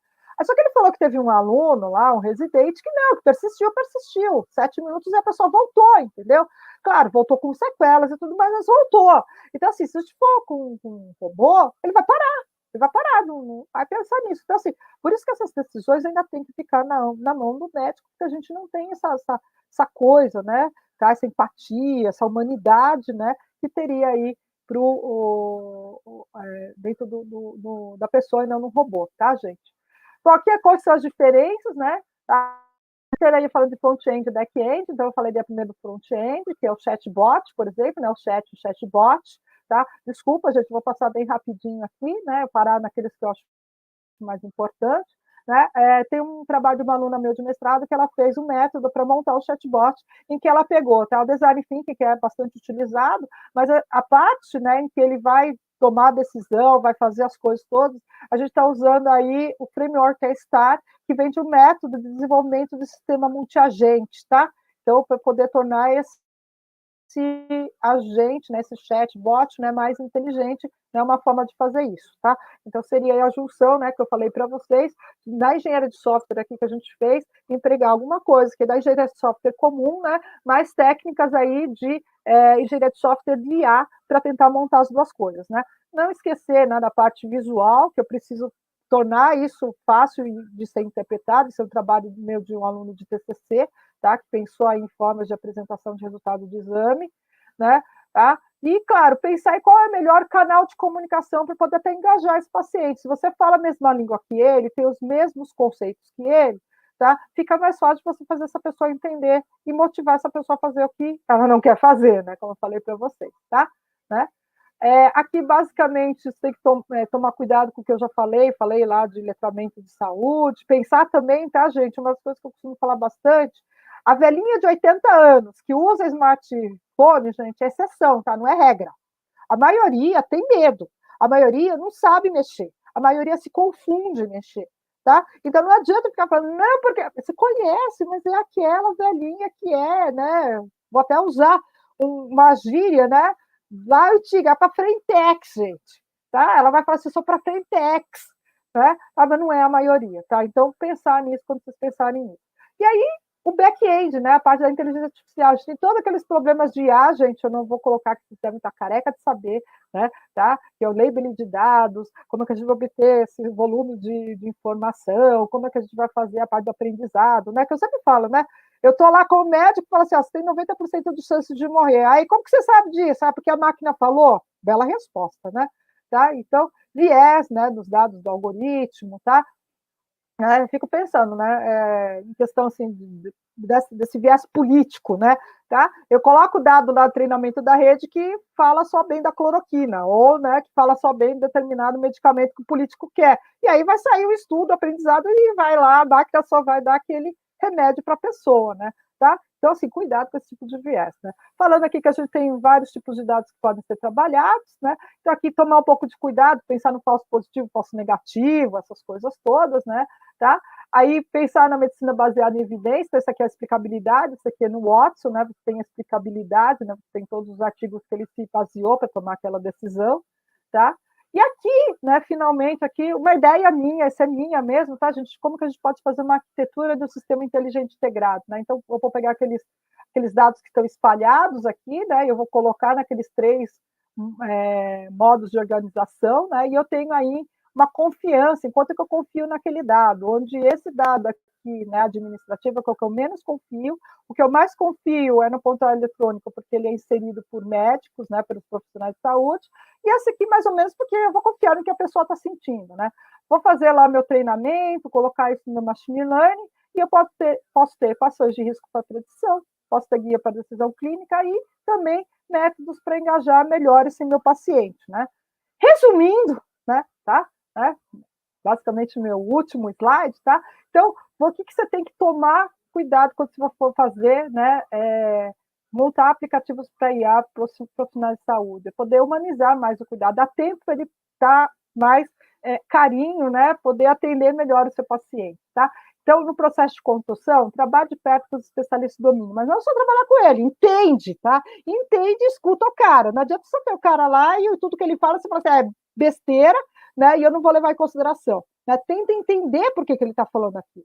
Só que ele falou que teve um aluno lá, um residente, que não, que persistiu. 7 minutos e a pessoa voltou, entendeu? Claro, voltou com sequelas e tudo mais, mas voltou. Então, assim, se a gente for com um robô, ele vai parar. Ele vai parar, não vai pensar nisso. Então, assim, por isso que essas decisões ainda têm que ficar na mão do médico, porque a gente não tem essa coisa, né? Tá? Essa empatia, essa humanidade, né? Que teria aí dentro da pessoa e não no robô, tá, gente? Então, aqui quais são as diferenças, né? Aí falando de front-end e back-end, então eu falei primeiro do front-end, que é o chatbot, por exemplo, né? O chatbot, tá? Desculpa, gente, vou passar bem rapidinho aqui, né? Parar naqueles que eu acho mais importantes, né? Tem um trabalho de uma aluna meu de mestrado que ela fez um método para montar o chatbot, em que ela pegou, tá? O design thinking, que é bastante utilizado, mas a parte, né, em que ele vai tomar a decisão, vai fazer as coisas todas, a gente está usando aí o framework STAR, que vem de um método de desenvolvimento de sistema multiagente, tá? Então, para poder tornar esse agente, né, esse chatbot, né, mais inteligente, é uma forma de fazer isso, tá? Então, seria a junção, né, que eu falei para vocês, da engenharia de software aqui que a gente fez, empregar alguma coisa que é da engenharia de software comum, né, mais técnicas aí de engenharia de software de IA para tentar montar as duas coisas, né? Não esquecer, né, da parte visual, que eu preciso tornar isso fácil de ser interpretado, isso é um trabalho meu de um aluno de TCC, tá? Que pensou aí em formas de apresentação de resultado de exame, né? Tá? E, claro, pensar em qual é o melhor canal de comunicação para poder até engajar esse paciente. Se você fala a mesma língua que ele, tem os mesmos conceitos que ele, tá? Fica mais fácil você fazer essa pessoa entender e motivar essa pessoa a fazer o que ela não quer fazer, né? Como eu falei para vocês, tá? Né? Aqui, basicamente, você tem que tomar cuidado com o que eu já falei lá de letramento de saúde, pensar também, tá, gente, uma das coisas que eu costumo falar bastante, a velhinha de 80 anos que usa smartphone, gente, é exceção, tá, não é regra. A maioria tem medo, a maioria não sabe mexer, a maioria se confunde em mexer, tá? Então não adianta ficar falando, não, porque você conhece, mas é aquela velhinha que né? Vou até usar uma gíria, né? Lá antiga, para frentex, gente, tá? Ela vai falar assim, sou para frentex, né? Mas não é a maioria, tá? Então pensar nisso quando vocês pensarem nisso. E aí o back-end, né, a parte da inteligência artificial, a gente tem todos aqueles problemas de IA, gente, eu não vou colocar que vocês devem estar careca de saber, né, tá? Que é o labeling de dados, como é que a gente vai obter esse volume de informação, como é que a gente vai fazer a parte do aprendizado, né, que eu sempre falo, né, eu estou lá como médico e falo assim, você tem 90% de chance de morrer, aí como que você sabe disso? Porque a máquina falou? Bela resposta, né? Tá? Então, viés, né, dos dados do algoritmo, tá? Eu fico pensando, né, em questão assim, desse viés político, né, tá? Eu coloco o dado lá do treinamento da rede que fala só bem da cloroquina, ou né, que fala só bem de determinado medicamento que o político quer. E aí vai sair o estudo, o aprendizado, e vai lá, a máquina só vai dar aquele remédio para a pessoa, né? Tá? Então, assim, cuidado com esse tipo de viés, né? Falando aqui que a gente tem vários tipos de dados que podem ser trabalhados, né? Então, aqui tomar um pouco de cuidado, pensar no falso positivo, falso negativo, essas coisas todas, né? Tá? Aí pensar na medicina baseada em evidência, essa aqui é a explicabilidade, isso aqui é no Watson, né? Você tem a explicabilidade, né? Você tem todos os artigos que ele se baseou para tomar aquela decisão, tá? E aqui, né, finalmente, aqui, uma ideia minha, essa é minha mesmo, tá, gente? Como que a gente pode fazer uma arquitetura do sistema inteligente integrado, né? Então, eu vou pegar aqueles dados que estão espalhados aqui, né? Eu vou colocar naqueles três modos de organização, né? E eu tenho aí uma confiança, enquanto que eu confio naquele dado, onde esse dado aqui, né, administrativo, é o que eu menos confio, o que eu mais confio é no pontuário eletrônico, porque ele é inserido por médicos, né, pelos profissionais de saúde, e esse aqui mais ou menos porque eu vou confiar no que a pessoa está sentindo, né? Vou fazer lá meu treinamento, colocar isso no machine learning, e eu posso ter equações de risco para predição, posso ter guia para decisão clínica e também métodos para engajar melhor esse meu paciente, né? Resumindo, né, tá? Basicamente meu último slide, tá? Então, o que você tem que tomar cuidado quando você for fazer, né, montar aplicativos para IA para os profissionais de saúde, poder humanizar mais o cuidado, dar tempo para ele dar mais carinho, né, poder atender melhor o seu paciente, tá? Então, no processo de condução, trabalhe de perto com os especialistas do domínio, mas não só trabalhar com ele, entende, tá? Entende e escuta o cara. Não adianta você ter o cara lá e tudo que ele fala, você fala assim, é besteira, né? E eu não vou levar em consideração. Né? Tenta entender por que ele está falando aqui.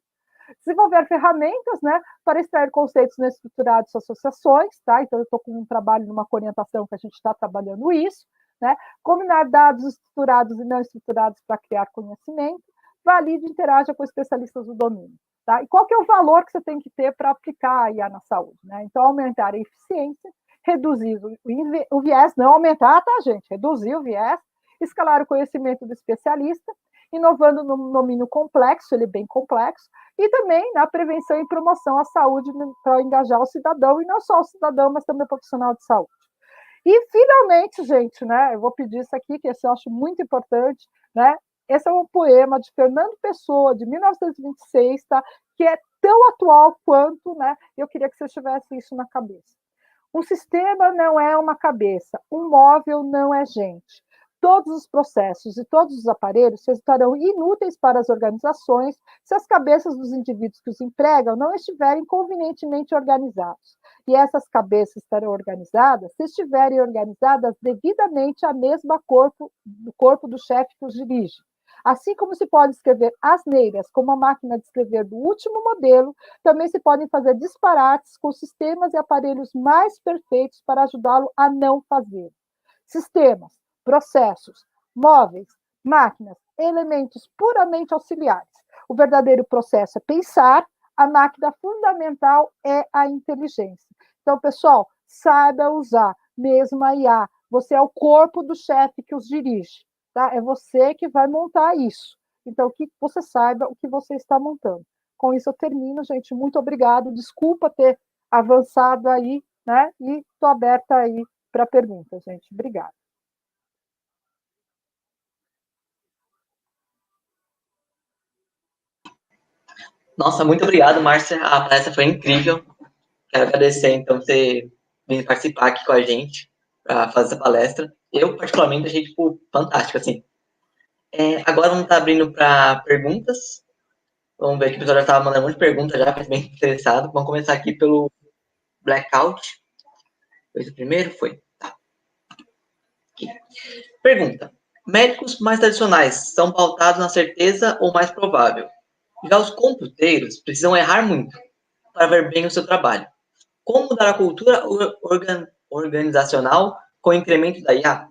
Desenvolver ferramentas, né, para extrair conceitos não estruturados de associações, tá? Então, eu estou com um trabalho numa orientação que a gente está trabalhando isso, né? Combinar dados estruturados e não estruturados para criar conhecimento, valide e interaja com especialistas do domínio, tá? E qual que é o valor que você tem que ter para aplicar a IA na saúde, né? Então, aumentar a eficiência, reduzir o viés, não aumentar, tá, gente? Reduzir o viés, escalar o conhecimento do especialista, inovando no domínio complexo, ele é bem complexo, e também na prevenção e promoção à saúde para engajar o cidadão, e não só o cidadão, mas também o profissional de saúde. E, finalmente, gente, né, eu vou pedir isso aqui, que esse eu acho muito importante, né, esse é um poema de Fernando Pessoa, de 1926, tá, que é tão atual quanto, né, eu queria que vocês tivessem isso na cabeça. Um sistema não é uma cabeça, um móvel não é gente. Todos os processos e todos os aparelhos resultarão inúteis para as organizações se as cabeças dos indivíduos que os empregam não estiverem convenientemente organizados. E essas cabeças estarão organizadas se estiverem organizadas devidamente a mesma corpo do chefe que os dirige. Assim como se pode escrever asneiras com uma máquina de escrever do último modelo, também se podem fazer disparates com sistemas e aparelhos mais perfeitos para ajudá-lo a não fazer. Sistemas, processos, móveis, máquinas, elementos puramente auxiliares. O verdadeiro processo é pensar, a máquina fundamental é a inteligência. Então, pessoal, saiba usar, mesmo a IA. Você é o corpo do chefe que os dirige. Tá? É você que vai montar isso. Então, que você saiba o que você está montando. Com isso, eu termino, gente. Muito obrigado. Desculpa ter avançado aí, né? E estou aberta aí para perguntas, gente. Obrigada. Nossa, muito obrigado, Márcia. A palestra foi incrível. Quero agradecer, então, você vir participar aqui com a gente para fazer essa palestra. Eu, particularmente, achei, tipo, fantástico, assim. Agora vamos estar abrindo para perguntas. Vamos ver que o pessoal já estava mandando um monte de perguntas já, mas bem interessado. Vamos começar aqui pelo Blackout. Foi o primeiro? Foi. Tá. Aqui. Pergunta. Médicos mais tradicionais são pautados na certeza ou mais provável? Já os computeiros precisam errar muito para ver bem o seu trabalho. Como mudar a cultura organizacional com o incremento da IA?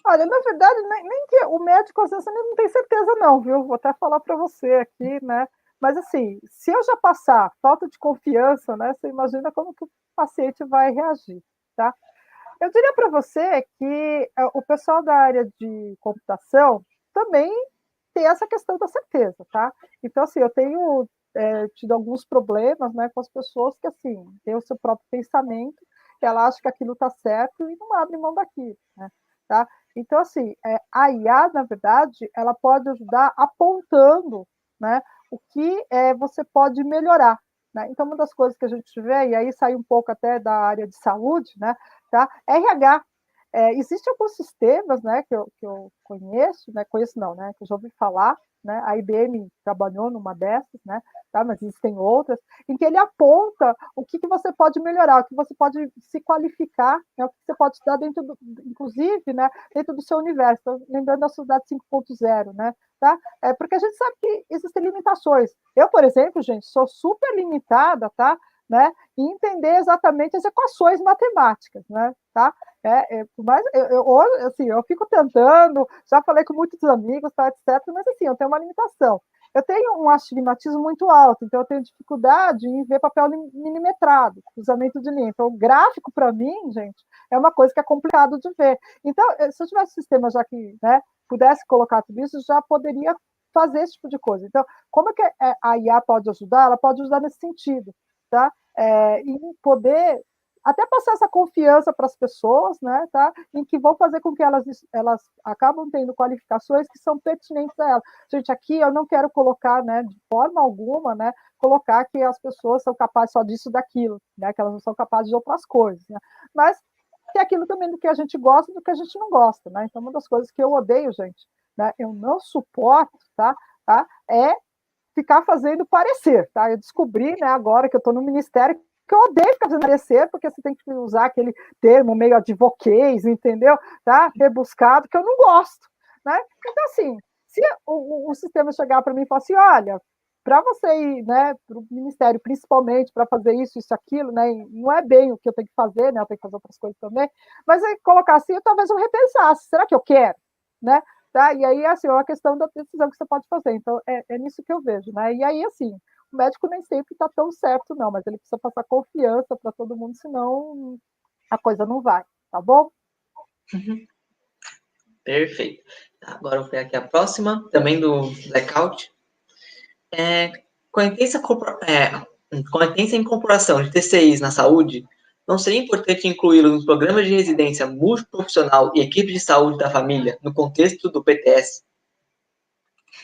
Olha, na verdade, nem que o médico às vezes não tem certeza não, viu? Vou até falar para você aqui, né? Mas assim, se eu já passar falta de confiança, né? Você imagina como que o paciente vai reagir, tá? Eu diria para você que o pessoal da área de computação também tem essa questão da certeza, tá? Então, assim, eu tenho tido alguns problemas, né, com as pessoas que, assim, têm o seu próprio pensamento, ela acha que aquilo está certo e não abre mão daquilo, né, tá? Então, assim, a IA, na verdade, ela pode ajudar apontando, né, o que você pode melhorar, né? Então, uma das coisas que a gente vê, e aí sai um pouco até da área de saúde, né, tá? RH. Existem alguns sistemas, né, que eu conheço, né, conheço não, né, que eu já ouvi falar, né, a IBM trabalhou numa dessas, né, tá, mas existem outras, em que ele aponta o que você pode melhorar, o que você pode se qualificar, né, o que você pode estudar dentro do, inclusive, né, dentro do seu universo, lembrando da Sociedade 5.0, né, tá? Porque a gente sabe que existem limitações. Eu, por exemplo, gente, sou super limitada, tá, né, em entender exatamente as equações matemáticas, né, tá? Mas assim, eu fico tentando, já falei com muitos amigos, tá, etc., mas assim, eu tenho uma limitação. Eu tenho um astigmatismo muito alto, então eu tenho dificuldade em ver papel milimetrado, cruzamento de linha. Então, o gráfico, para mim, gente, é uma coisa que é complicado de ver. Então, se eu tivesse um sistema já que, né, pudesse colocar tudo isso, já poderia fazer esse tipo de coisa. Então, como é que a IA pode ajudar? Ela pode ajudar nesse sentido, tá? Em poder até passar essa confiança para as pessoas, né, tá? Em que vão fazer com que elas acabam tendo qualificações que são pertinentes a elas. Gente, aqui eu não quero colocar, né, de forma alguma, né, colocar que as pessoas são capazes só disso, daquilo, né, que elas não são capazes de outras coisas, né? Mas tem aquilo também do que a gente gosta e do que a gente não gosta, né? Então, uma das coisas que eu odeio, gente, né, eu não suporto, tá, é ficar fazendo parecer, tá? Eu descobri, né, agora que eu estou no ministério, que eu odeio ficar fazendo parecer, porque você tem que usar aquele termo meio advoquês, entendeu? Tá? Rebuscado, que eu não gosto, né? Então, assim, se o sistema chegar para mim e falar assim, olha, para você ir, né, para o ministério, principalmente para fazer isso, aquilo, né, não é bem o que eu tenho que fazer, né, eu tenho que fazer outras coisas também, mas aí colocar assim, talvez eu repensasse, será que eu quero, né? Tá? E aí, assim, é uma questão da decisão que você pode fazer. Então, é nisso que eu vejo, né? E aí, assim, o médico nem sempre está tão certo, não, mas ele precisa passar confiança para todo mundo, senão a coisa não vai, tá bom? Perfeito. Agora eu vou pegar aqui a próxima, também do Blackout. Com a intensa incorporação de TCIs na saúde, não seria importante incluí-los nos programas de residência multiprofissional e equipe de saúde da família no contexto do PTS?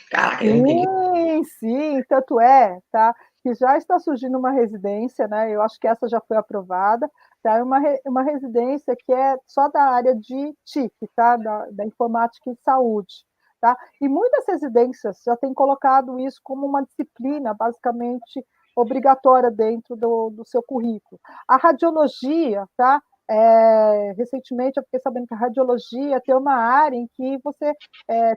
Caraca, eu não entendi. Sim, tanto é, tá, que já está surgindo uma residência, né, eu acho que essa já foi aprovada, tá, uma residência que é só da área de TIC, tá, da informática em saúde, tá, e muitas residências já têm colocado isso como uma disciplina, basicamente, obrigatória dentro do seu currículo. A radiologia, tá, recentemente eu fiquei sabendo que a radiologia tem uma área em que você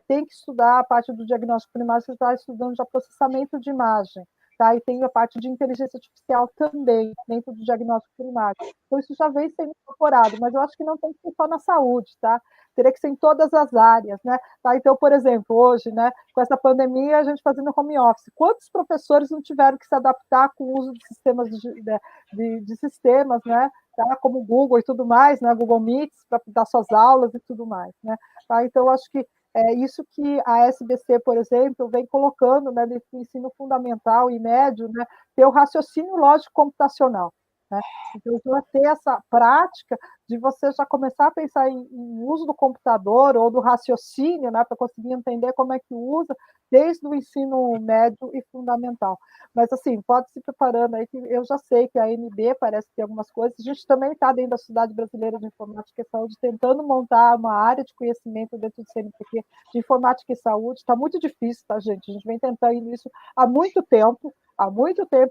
tem que estudar a parte do diagnóstico primário, você está estudando já processamento de imagem, tá? E tem a parte de inteligência artificial também, dentro do diagnóstico primário. Então, isso já vem sendo incorporado, mas eu acho que não tem que ser só na saúde, tá? Teria que ser em todas as áreas, né? Tá? Então, por exemplo, hoje, né, com essa pandemia, a gente fazendo home office, quantos professores não tiveram que se adaptar com o uso de sistemas, de sistemas, né? Tá? Como o Google e tudo mais, né? Google Meets, para dar suas aulas e tudo mais, né? Tá? Então, eu acho que é isso que a SBC, por exemplo, vem colocando, né, no ensino fundamental e médio, né, ter o raciocínio lógico computacional. né? Então, já ter essa prática de você já começar a pensar em uso do computador ou do raciocínio, né, para conseguir entender como é que usa, desde o ensino médio e fundamental. Mas, assim, pode se preparando aí, que eu já sei que a ANB parece ter algumas coisas, a gente também está dentro da Sociedade Brasileira de Informática e Saúde, tentando montar uma área de conhecimento dentro do CNPq de informática e saúde, está muito difícil, tá, gente? A gente vem tentando isso há muito tempo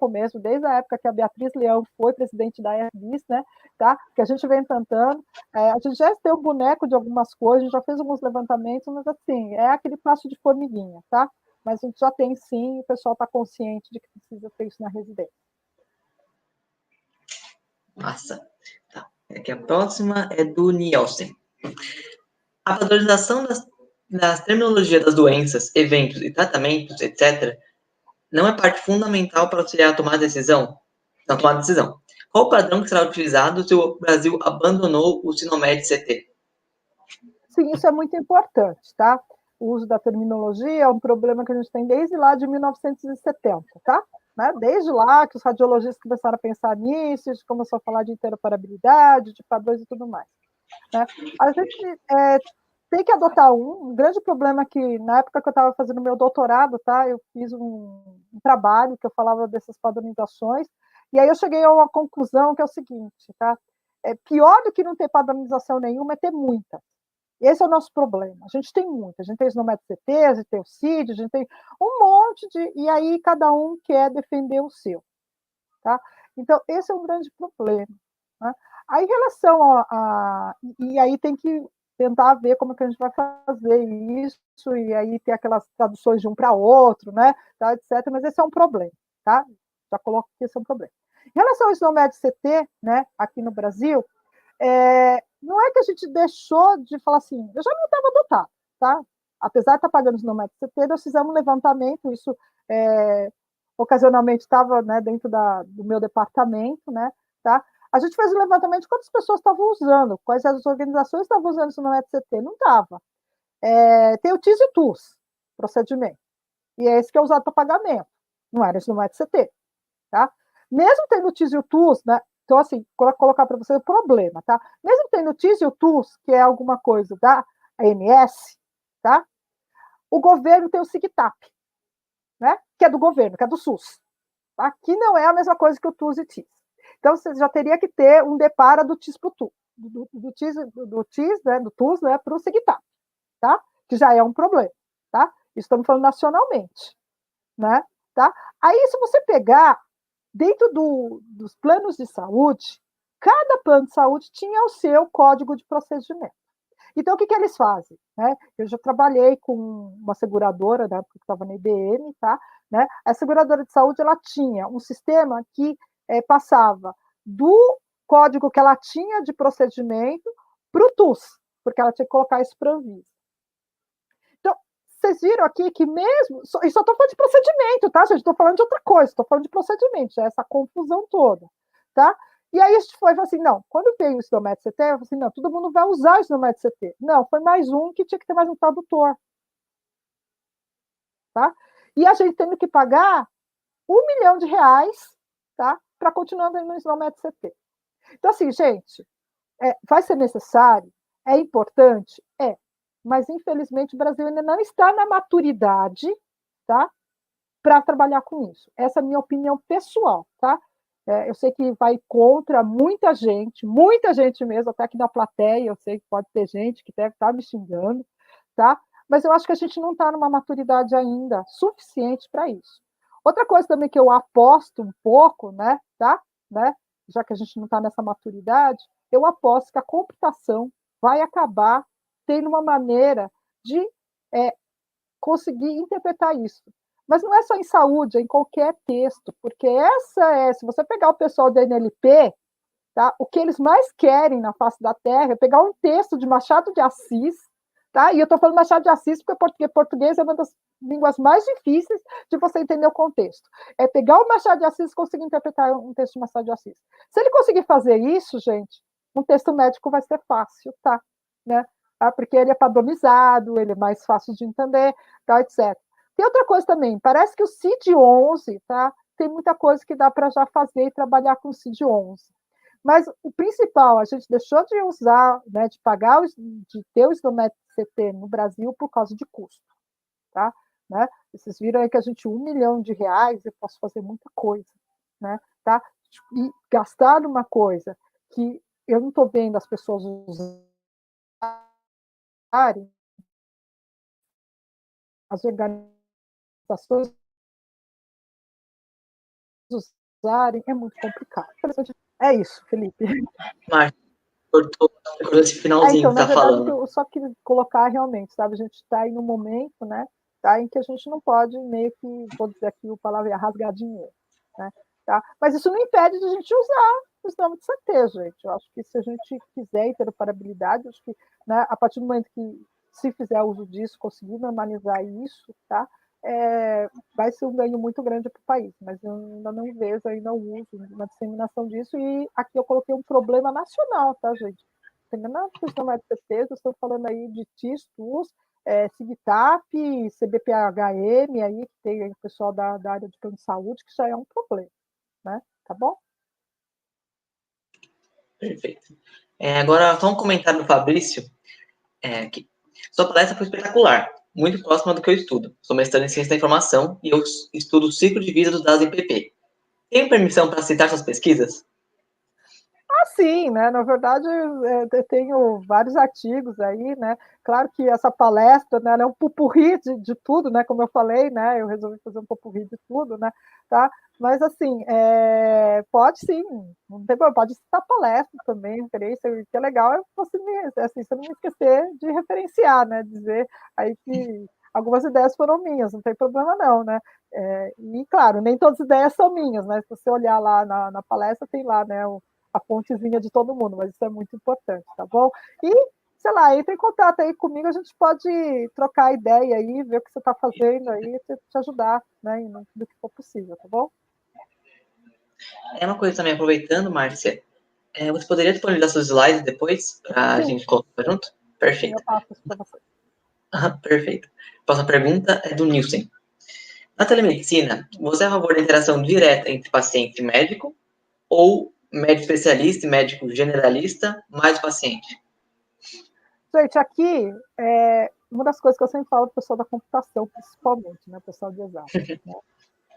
mesmo, desde a época que a Beatriz Leão foi presidente da ERBIS, né, tá? Que a gente vem tentando, a gente já tem um boneco de algumas coisas, a gente já fez alguns levantamentos, mas assim, é aquele passo de formiguinha, tá? Mas a gente já tem sim, o pessoal está consciente de que precisa ter isso na residência. Massa. Tá. Aqui a próxima é do Nielsen. A padronização das terminologias das doenças, eventos e tratamentos, etc., não é parte fundamental para auxiliar a tomar decisão? Na tomada de decisão. Qual o padrão que será utilizado se o Brasil abandonou o Sinomed CT? Sim, isso é muito importante, tá? O uso da terminologia é um problema que a gente tem desde lá de 1970, tá? Né? Desde lá que os radiologistas começaram a pensar nisso, a gente começou a falar de interoperabilidade, de padrões e tudo mais. Né? A gente tem que adotar um grande problema que, na época que eu estava fazendo meu doutorado, tá? Eu fiz um trabalho que eu falava dessas padronizações, e aí eu cheguei a uma conclusão que é o seguinte, tá? Pior do que não ter padronização nenhuma é ter muita. Esse é o nosso problema. A gente tem muita. A gente tem os Nomed CT, a gente tem o CID, a gente tem um monte de... E aí cada um quer defender o seu. Tá? Então, esse é um grande problema. Né? Aí, em relação e aí tem que tentar ver como que a gente vai fazer isso, e aí ter aquelas traduções de um para outro, né? Tá, etc. Mas esse é um problema. Tá? Já coloco que esse é um problema. Em relação ao Snomed CT, né, aqui no Brasil, não é que a gente deixou de falar assim, eu já não estava adotado, tá? Apesar de estar pagando os Snomed CT, nós fizemos um levantamento, isso ocasionalmente estava, né, dentro do meu departamento, né, tá? A gente fez um levantamento de quantas pessoas estavam usando, quais as organizações estavam usando isso no CT, não estava. Tem o TIS e o TUS, procedimento, e é esse que é usado para pagamento, não era isso no CT, tá? Mesmo tendo o TIS e o TUS, né, então, assim, colocar para você o problema, tá? Mesmo tendo o TIS e o TUS, que é alguma coisa da ANS, tá? O governo tem o SIGTAP, né? Que é do governo, que é do SUS. Tá? Que não é a mesma coisa que o TUS e TIS. Então, você já teria que ter um depara do TIS para o TUS, do TIS, né, do TUS, né, para o SIGTAP, tá? Que já é um problema, tá? Estamos falando nacionalmente, né? Tá? Aí, se você pegar dentro dos planos de saúde, cada plano de saúde tinha o seu código de procedimento. Então, o que eles fazem? Né? Eu já trabalhei com uma seguradora, né, porque estava na IBM, tá? Né? A seguradora de saúde ela tinha um sistema que passava do código que ela tinha de procedimento para o TUS, porque ela tinha que colocar isso para a Anvisa. Então, vocês viram aqui que mesmo... E só estou falando de procedimento, tá, gente? Estou falando de outra coisa, estou falando de procedimento, já essa confusão toda, tá? E aí isso foi assim, não, quando veio o Snomed CT, eu falei assim, não, todo mundo vai usar o Snomed CT. Não, foi mais um que tinha que ter mais um tradutor. Tá? E a gente tendo que pagar R$1 milhão, tá? Para continuar no Snomed CT. Então, assim, gente, vai ser necessário? É importante? É. Mas, infelizmente, o Brasil ainda não está na maturidade, tá? Para trabalhar com isso. Essa é a minha opinião pessoal, tá? Eu sei que vai contra muita gente mesmo, até aqui na plateia, eu sei que pode ter gente que deve estar me xingando, tá? Mas eu acho que a gente não está numa maturidade ainda suficiente para isso. Outra coisa também que eu aposto um pouco, né, tá? Né? Já que a gente não está nessa maturidade, eu aposto que a computação vai acabar tendo uma maneira de conseguir interpretar isso. Mas não é só em saúde, é em qualquer texto, porque se você pegar o pessoal da NLP, tá, o que eles mais querem na face da Terra é pegar um texto de Machado de Assis, tá, e eu estou falando Machado de Assis porque português é uma das línguas mais difíceis de você entender o contexto. É pegar o Machado de Assis e conseguir interpretar um texto de Machado de Assis. Se ele conseguir fazer isso, gente, um texto médico vai ser fácil, tá, né? Porque ele é padronizado, ele é mais fácil de entender, tá, etc. Tem outra coisa também, parece que o CID-11, tá, tem muita coisa que dá para já fazer e trabalhar com o CID-11. Mas o principal, a gente deixou de usar, né, de pagar, de ter o SNOMED CT no Brasil por causa de custo, tá? Né? Vocês viram aí que a gente, R$ 1 milhão, eu posso fazer muita coisa, né? Tá? E gastar numa coisa que eu não estou vendo as pessoas usarem, as organizações usarem, é muito complicado. É isso, Felipe. Márcia, cortou esse finalzinho então, que na tá verdade, falando. eu só queria colocar realmente, sabe? A gente está em um momento, né? Tá, em que a gente não pode meio que, vou dizer aqui o palavra, rasgar dinheiro, né? Tá? Mas isso não impede de a gente usar os nomes de CT, gente. Eu acho que se a gente quiser interoperabilidade, acho que, né, a partir do momento que se fizer uso disso, conseguir normalizar isso, tá? Vai ser um ganho muito grande para o país, mas eu ainda não vejo ainda o uso, uma disseminação disso, e aqui eu coloquei um problema nacional, tá, gente? Não é questão mais de certeza, estou falando aí de TIS, TUS, CIGTAP, CBPHM, aí que tem aí o pessoal da área de plano de saúde, que já é um problema, né? Tá bom? Perfeito. Agora, só um comentário do Fabrício, que sua palestra foi espetacular, muito próxima do que eu estudo. Sou mestrando em Ciência da Informação e eu estudo o ciclo de vida dos dados em PP. Tem permissão para citar suas pesquisas? Sim, né? Na verdade, eu tenho vários artigos aí, né? Claro que essa palestra, né, ela é um pupurri de tudo, né? Como eu falei, né? Eu resolvi fazer um pupurri de tudo, né? Tá? Mas assim, pode sim, não tem problema, pode citar palestra também, referência. O que é legal é você você não me esquecer de referenciar, né? Dizer aí que algumas ideias foram minhas, não tem problema não, né? E claro, nem todas as ideias são minhas, né? Se você olhar lá na palestra, tem lá, né? A fontezinha de todo mundo, mas isso é muito importante, tá bom? E, sei lá, entre em contato aí comigo, a gente pode trocar ideia aí, ver o que você está fazendo aí, te ajudar, né, do que for possível, tá bom? Uma coisa também, aproveitando, Márcia, você poderia disponibilizar seus slides depois, para a Sim, gente colocar junto? sim, eu Perfeito. passo isso para você. Perfeito. A próxima pergunta é do Nielsen. Na telemedicina, você é a favor da interação direta entre paciente e médico ou médico especialista e médico generalista mais paciente? Gente, aqui, uma das coisas que eu sempre falo para o pessoal da computação, principalmente, né, pessoal de exato, né?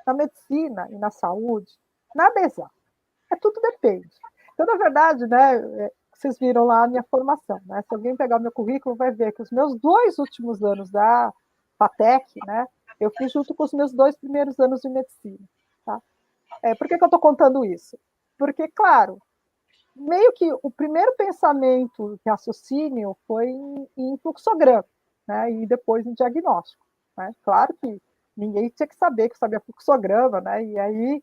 Na medicina e na saúde, nada é exato. Tudo depende. Então, na verdade, né, vocês viram lá a minha formação, né? Se alguém pegar o meu currículo, vai ver que os meus 2 últimos anos da FATEC, né, eu fiz junto com os meus 2 primeiros anos de medicina. Tá? Por que eu estou contando isso? Porque, claro, meio que o primeiro pensamento de raciocínio foi em fluxograma, né, e depois em diagnóstico. Né? Claro que ninguém tinha que saber que eu sabia fluxograma, né, e aí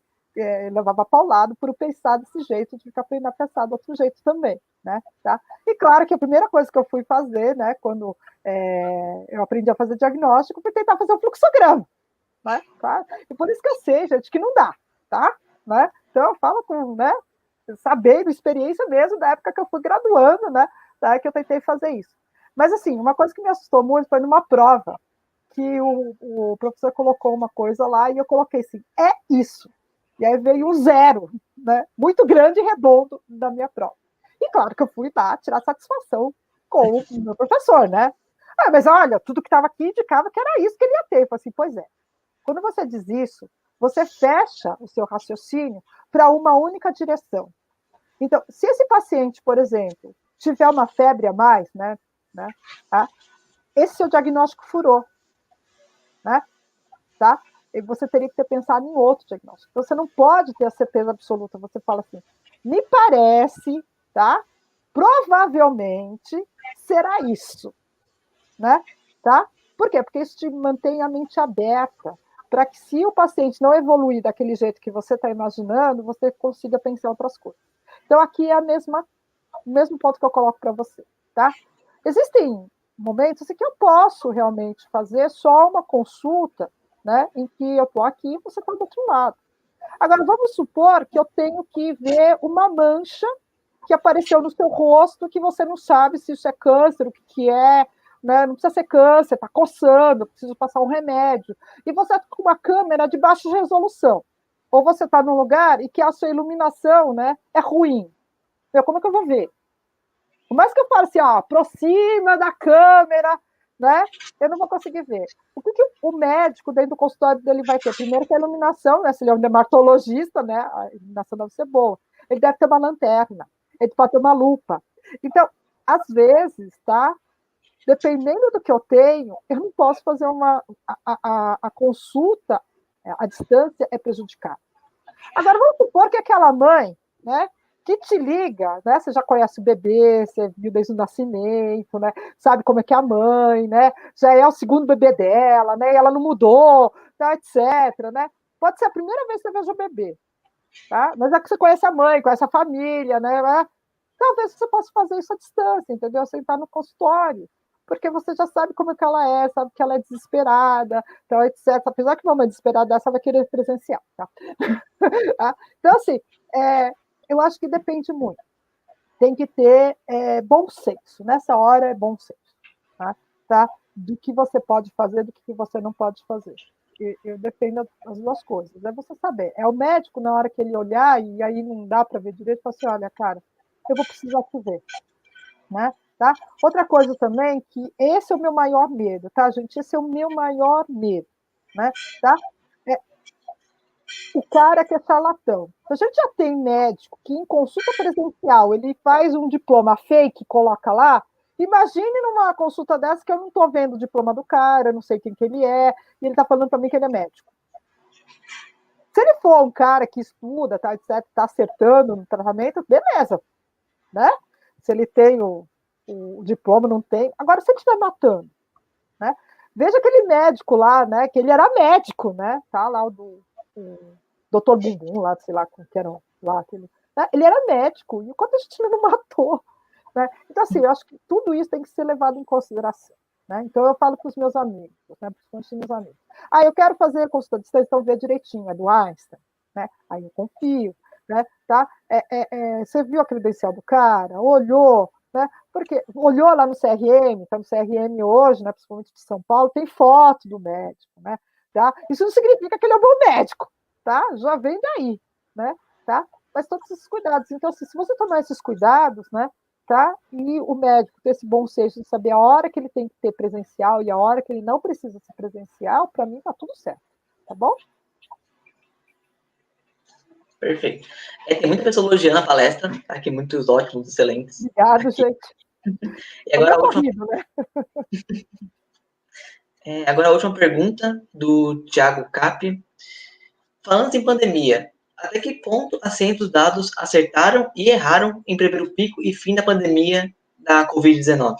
levava paulado por pensar desse jeito, de ficar aprendendo a pensar do outro jeito também. Né, tá? E claro que a primeira coisa que eu fui fazer, né, quando eu aprendi a fazer diagnóstico, foi tentar fazer o fluxograma. Né, claro? E por isso que eu sei, gente, que não dá. Tá? Né? Então eu falo com, né, sabendo, experiência mesmo da época que eu fui graduando, né, tá, que eu tentei fazer isso. Mas, assim, uma coisa que me assustou muito foi numa prova, que o professor colocou uma coisa lá e eu coloquei assim, é isso. E aí veio um 0, né, muito grande e redondo da minha prova. E claro que eu fui lá tirar satisfação com o meu professor, né? Mas olha, tudo que estava aqui indicava que era isso que ele ia ter. Eu falei assim, pois é. Quando você diz isso, você fecha o seu raciocínio para uma única direção. Então, se esse paciente, por exemplo, tiver uma febre a mais, tá? Esse seu diagnóstico furou, né? Tá? E você teria que ter pensado em outro diagnóstico. Então, você não pode ter a certeza absoluta. Você fala assim, me parece, tá? Provavelmente será isso, né? Tá? Por quê? Porque isso te mantém a mente aberta para que, se o paciente não evoluir daquele jeito que você está imaginando, você consiga pensar em outras coisas. Então, aqui é o mesmo ponto que eu coloco para você, tá? Existem momentos em que eu posso realmente fazer só uma consulta, né, em que eu estou aqui e você está do outro lado. Agora, vamos supor que eu tenho que ver uma mancha que apareceu no seu rosto, que você não sabe se isso é câncer, o que é, né? Não precisa ser câncer, está coçando, preciso passar um remédio. E você está com uma câmera de baixa resolução. Ou você está num lugar e que a sua iluminação, né, é ruim. Como é que eu vou ver? Por mais que eu fale assim, ó, aproxima da câmera, né? Eu não vou conseguir ver. O que o médico dentro do consultório dele vai ter? Primeiro que a iluminação, né? Se ele é um dermatologista, né? A iluminação deve ser boa. Ele deve ter uma lanterna, ele pode ter uma lupa. Então, às vezes, tá? Dependendo do que eu tenho, eu não posso fazer a consulta, a distância é prejudicada. Agora, vamos supor que aquela mãe, né? Que te liga, né? Você já conhece o bebê, você viu desde o nascimento, né? Sabe como é que é a mãe, né? Já é o segundo bebê dela, né? E ela não mudou, tá, etc, né? Pode ser a primeira vez que você veja o bebê, tá? Mas é que você conhece a mãe, conhece a família, né? Talvez você possa fazer isso à distância, entendeu? Sentar no consultório, porque você já sabe como é que ela é, sabe que ela é desesperada, então, etc. Apesar que uma mãe desesperada dessa vai querer presencial, tá? Então, assim, eu acho que depende muito. Tem que ter bom senso. Nessa hora é bom senso. Tá? Do que você pode fazer, do que você não pode fazer. Eu defendo as duas coisas. É você saber. É o médico, na hora que ele olhar, e aí não dá para ver direito, fala assim, olha, cara, eu vou precisar te ver. Né? Tá? Outra coisa também, que esse é o meu maior medo, tá, gente? Esse é o meu maior medo. Né? Tá? O cara que é charlatão. A gente já tem médico que em consulta presencial ele faz um diploma fake, coloca lá. Imagine numa consulta dessa que eu não estou vendo o diploma do cara, não sei quem que ele é, e ele está falando para mim que ele é médico. Se ele for um cara que estuda, tá, etc., está acertando no tratamento, beleza. Né? Se ele tem o diploma, não tem. Agora, se ele estiver matando, né? Veja aquele médico lá, né? Que ele era médico, né? Tá lá o Dr. Bumbum, lá, sei lá como que era lá. Né? Ele era médico, e quanto a gente não matou? Né? Então, assim, eu acho que tudo isso tem que ser levado em consideração. Né? Então, eu falo para os meus amigos, né? Principalmente meus amigos. Eu quero fazer consulta de distância, então ver direitinho, é do Einstein. Né? Aí eu confio. Né? Tá? Você viu a credencial do cara? Olhou? Né? Porque olhou lá no CRM, então no CRM hoje, né, principalmente de São Paulo, tem foto do médico. Né? Tá? Isso não significa que ele é um bom médico. Tá? Já vem daí. Né? Tá? Mas todos esses cuidados. Então, assim, se você tomar esses cuidados, né, tá? E o médico ter esse bom senso de saber a hora que ele tem que ter presencial e a hora que ele não precisa ser presencial, para mim tá tudo certo. Tá bom? Perfeito. Tem muita pessoa elogiando a palestra, tá? Aqui muitos ótimos, excelentes. Obrigado, gente. E agora corrido, né? Agora a última pergunta do Thiago Cap. Falando em pandemia, até que ponto a ciência dos dados acertaram e erraram em prever o pico e fim da pandemia da Covid-19?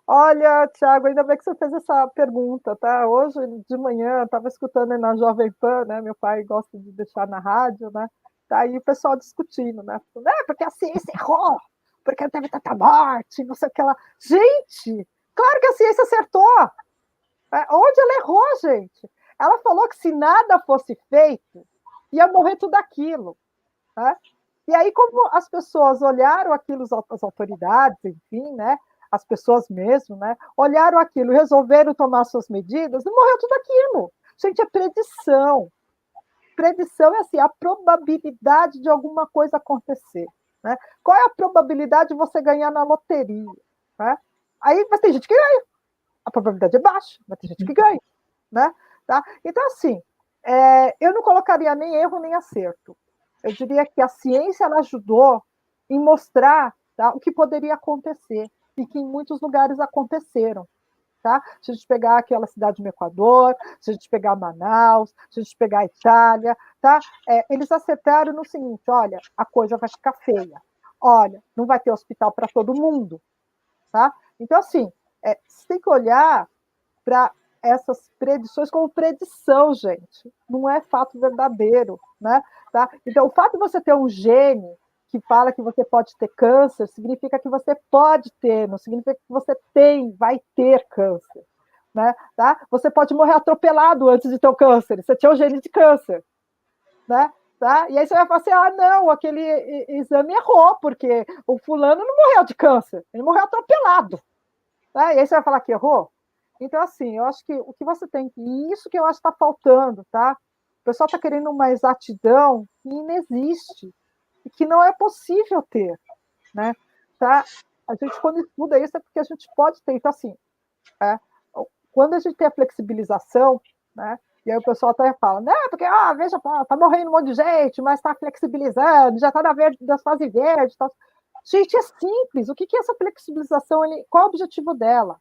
Olha, Thiago, ainda bem que você fez essa pergunta, tá? Hoje de manhã eu estava escutando aí na Jovem Pan, né? Meu pai gosta de deixar na rádio, né? Tá aí o pessoal discutindo, né? Porque a ciência errou, porque não teve tanta morte, não sei o que lá. Gente, claro que a ciência acertou. Onde ela errou, gente? Ela falou que se nada fosse feito, ia morrer tudo aquilo. Né? E aí, como as pessoas olharam aquilo, as autoridades, enfim, né? As pessoas mesmo, né? Olharam aquilo, resolveram tomar suas medidas, não morreu tudo aquilo. Gente, é predição. Predição é assim, a probabilidade de alguma coisa acontecer. Né? Qual é a probabilidade de você ganhar na loteria? Né? Aí, mas tem gente que ganha. A probabilidade é baixa, mas tem gente que ganha. Né? Tá? Então, assim, eu não colocaria nem erro nem acerto. Eu diria que a ciência ela ajudou em mostrar, tá, o que poderia acontecer e que em muitos lugares aconteceram. Tá? Se a gente pegar aquela cidade no Equador, se a gente pegar Manaus, se a gente pegar a Itália, tá? Eles acertaram no seguinte: olha, a coisa vai ficar feia. Olha, não vai ter hospital para todo mundo. Tá? Então, assim, você tem que olhar para essas predições como predição, gente. Não é fato verdadeiro. Né? Tá? Então, o fato de você ter um gene que fala que você pode ter câncer, significa que você pode ter, não significa que você vai ter câncer. Né? Tá? Você pode morrer atropelado antes de ter o câncer, você tinha o gene de câncer. Né? Tá? E aí você vai falar assim, não, aquele exame errou, porque o fulano não morreu de câncer, ele morreu atropelado. Tá? E aí você vai falar que errou? Então, assim, eu acho que o que você tem que... Isso que eu acho que está faltando, tá? pessoal está querendo uma exatidão que inexiste e que não é possível ter, né? Tá? A gente, quando estuda isso, é porque a gente pode ter. Então, assim, quando a gente tem a flexibilização, né? E aí o pessoal até fala, né? Porque, veja, tá morrendo um monte de gente, mas está flexibilizando, já está das fases verdes. Tá... Gente, é simples. O que é essa flexibilização? Qual é o objetivo dela?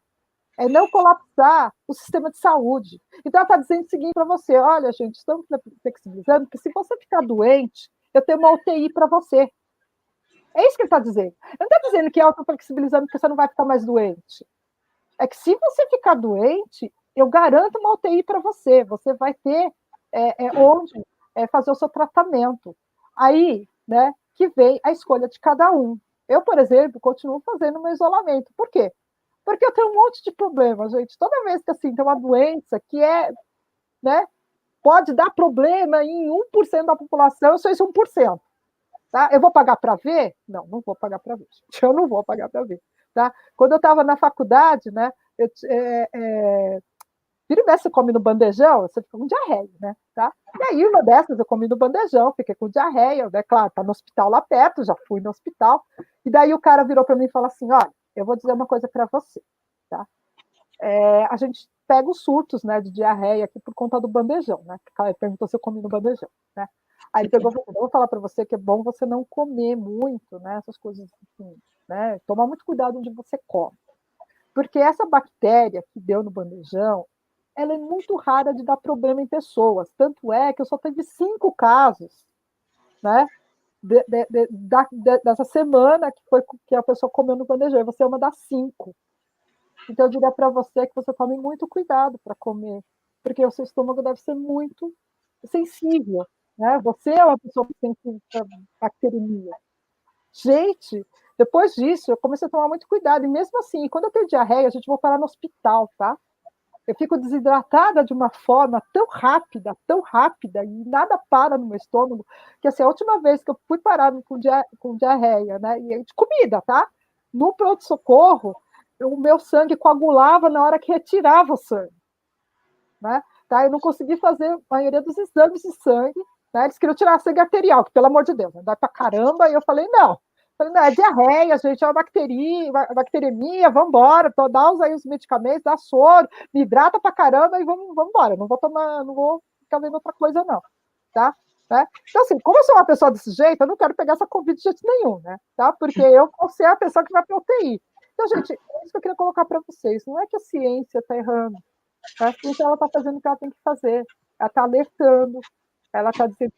É não colapsar o sistema de saúde. Então, ela está dizendo o seguinte para você: olha, gente, estamos flexibilizando, que se você ficar doente, eu tenho uma UTI para você. É isso que ele está dizendo. Ele não está dizendo que é autoflexibilizando porque você não vai ficar mais doente. É que se você ficar doente, eu garanto uma UTI para você. Você vai ter onde fazer o seu tratamento. Aí, né, que vem a escolha de cada um. Eu, por exemplo, continuo fazendo meu isolamento. Por quê? Porque eu tenho um monte de problemas, gente. Toda vez que assim, tem uma doença que né, pode dar problema em 1% da população, eu sou esse 1%. Tá? Eu vou pagar para ver? Não, não vou pagar para ver. Eu não vou pagar para ver. Tá? Quando eu estava na faculdade, né, vira e mexe, você come no bandejão, você fica com diarreia, né? Tá? E aí, uma dessas, eu comi no bandejão, fiquei com diarreia, né? Claro, tá no hospital lá perto, já fui no hospital. E daí o cara virou para mim e falou assim: olha, eu vou dizer uma coisa para você, tá? A gente pega os surtos, né, de diarreia aqui por conta do bandejão, né? Ele perguntou se eu comi no bandejão, né? Aí ele pegou e falou: eu vou falar para você que é bom você não comer muito, né? Essas coisas assim, né? Tomar muito cuidado onde você come. Porque essa bactéria que deu no bandejão, ela é muito rara de dar problema em pessoas. Tanto é que eu só tive 5 casos, né? Dessa semana que foi que a pessoa comeu no bandejão. E você é uma das 5. Então, eu diria para você que você tome muito cuidado para comer, porque o seu estômago deve ser muito sensível, né? Você é uma pessoa sensível para bacteremia. Gente, depois disso, eu comecei a tomar muito cuidado. E mesmo assim, quando eu tenho diarreia, a gente vai parar no hospital, tá? Eu fico desidratada de uma forma tão rápida, e nada para no meu estômago, que assim, a última vez que eu fui parar com diarreia, né? E de comida, tá? No pronto-socorro, o meu sangue coagulava na hora que retirava o sangue, né? Tá? Eu não consegui fazer a maioria dos exames de sangue, né? Eles queriam tirar sangue arterial, que pelo amor de Deus, dá pra caramba, e eu falei, não. Não, é diarreia, gente, é uma bacteremia, vamos embora, dá aí os medicamentos, dá soro, me hidrata pra caramba e vamos embora. Não vou ficar vendo outra coisa, não. Tá? Né? Então, assim, como eu sou uma pessoa desse jeito, eu não quero pegar essa Covid de jeito nenhum, né? Tá? Porque eu vou ser a pessoa que vai para UTI. Então, gente, é isso que eu queria colocar para vocês. Não é que a ciência está errando. A ciência está fazendo o que ela tem que fazer. Ela está alertando, ela está dizendo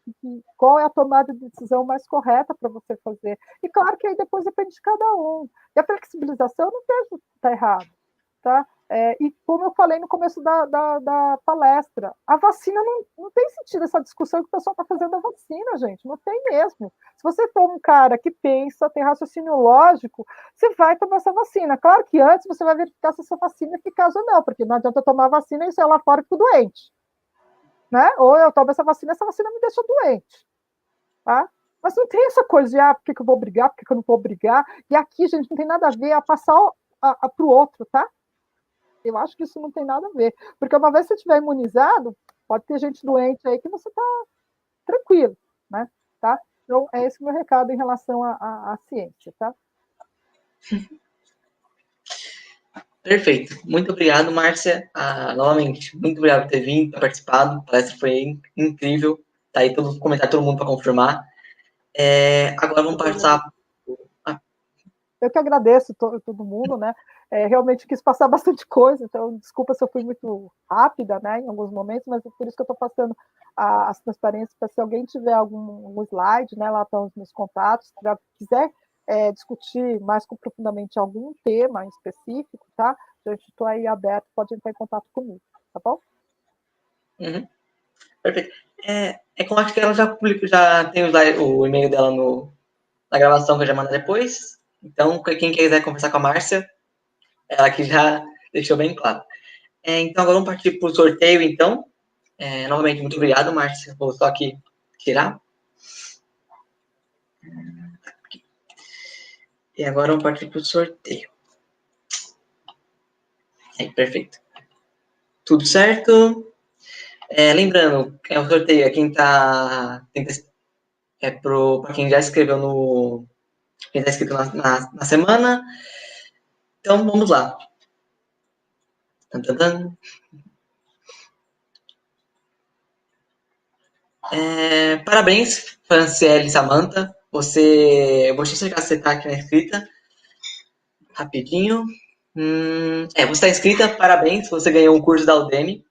qual é a tomada de decisão mais correta para você fazer. E claro que aí depois depende de cada um. E a flexibilização eu não vejo que está errado. Tá? E como eu falei no começo da palestra, a vacina não tem sentido essa discussão que o pessoal está fazendo da vacina, gente. Não tem mesmo. Se você for um cara que pensa, tem raciocínio lógico, você vai tomar essa vacina. Claro que antes você vai verificar se essa vacina é eficaz ou não, porque não adianta tomar a vacina e sair lá fora e fico doente. Né? Ou eu tomo essa vacina me deixa doente. Tá? Mas não tem essa coisa de, por que eu vou brigar, por que eu não vou brigar. E aqui, gente, não tem nada a ver a passar para o outro, tá? Eu acho que isso não tem nada a ver. Porque uma vez que você estiver imunizado, pode ter gente doente aí que você está tranquilo, né? Tá? Então, é esse o meu recado em relação à ciência, tá? Perfeito. Muito obrigado, Márcia. Novamente, muito obrigado por ter vindo, ter participado. A palestra foi incrível. Tá aí todo comentário, todo mundo para confirmar. Agora vamos passar. Eu que agradeço todo mundo, né? Realmente quis passar bastante coisa, então desculpa se eu fui muito rápida, né, em alguns momentos, mas é por isso que eu estou passando as transparências para se alguém tiver algum slide, né, lá estão os meus contatos, se quiser discutir mais profundamente algum tema em específico, tá? Eu estou aí aberto, pode entrar em contato comigo, tá bom? Uhum. Perfeito. Como acho que ela já publicou, já tem o e-mail dela na gravação que eu já mando depois. Então, quem quiser conversar com a Márcia, ela que já deixou bem claro. Então, agora vamos partir para o sorteio, então. Novamente, muito obrigado, Márcia. Vou só aqui tirar. E agora vamos partir para o sorteio. Perfeito. Tudo certo? Lembrando, é o sorteio, para quem já escreveu quem está inscrito na semana. Então, vamos lá. Tan, tan, tan. Parabéns, Franciele Samantha. Eu vou checar se você está aqui na escrita. Rapidinho. Você está inscrita, parabéns, você ganhou um curso da Udemy.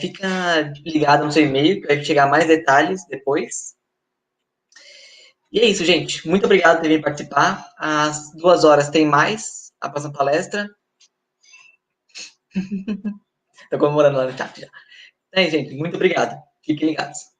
Fica ligado no seu e-mail, que vai chegar mais detalhes depois. E é isso, gente. Muito obrigado por ter vindo participar. Às 2 horas tem mais a próxima palestra. Estou comemorando lá no chat já. Gente, muito obrigado. Fiquem ligados.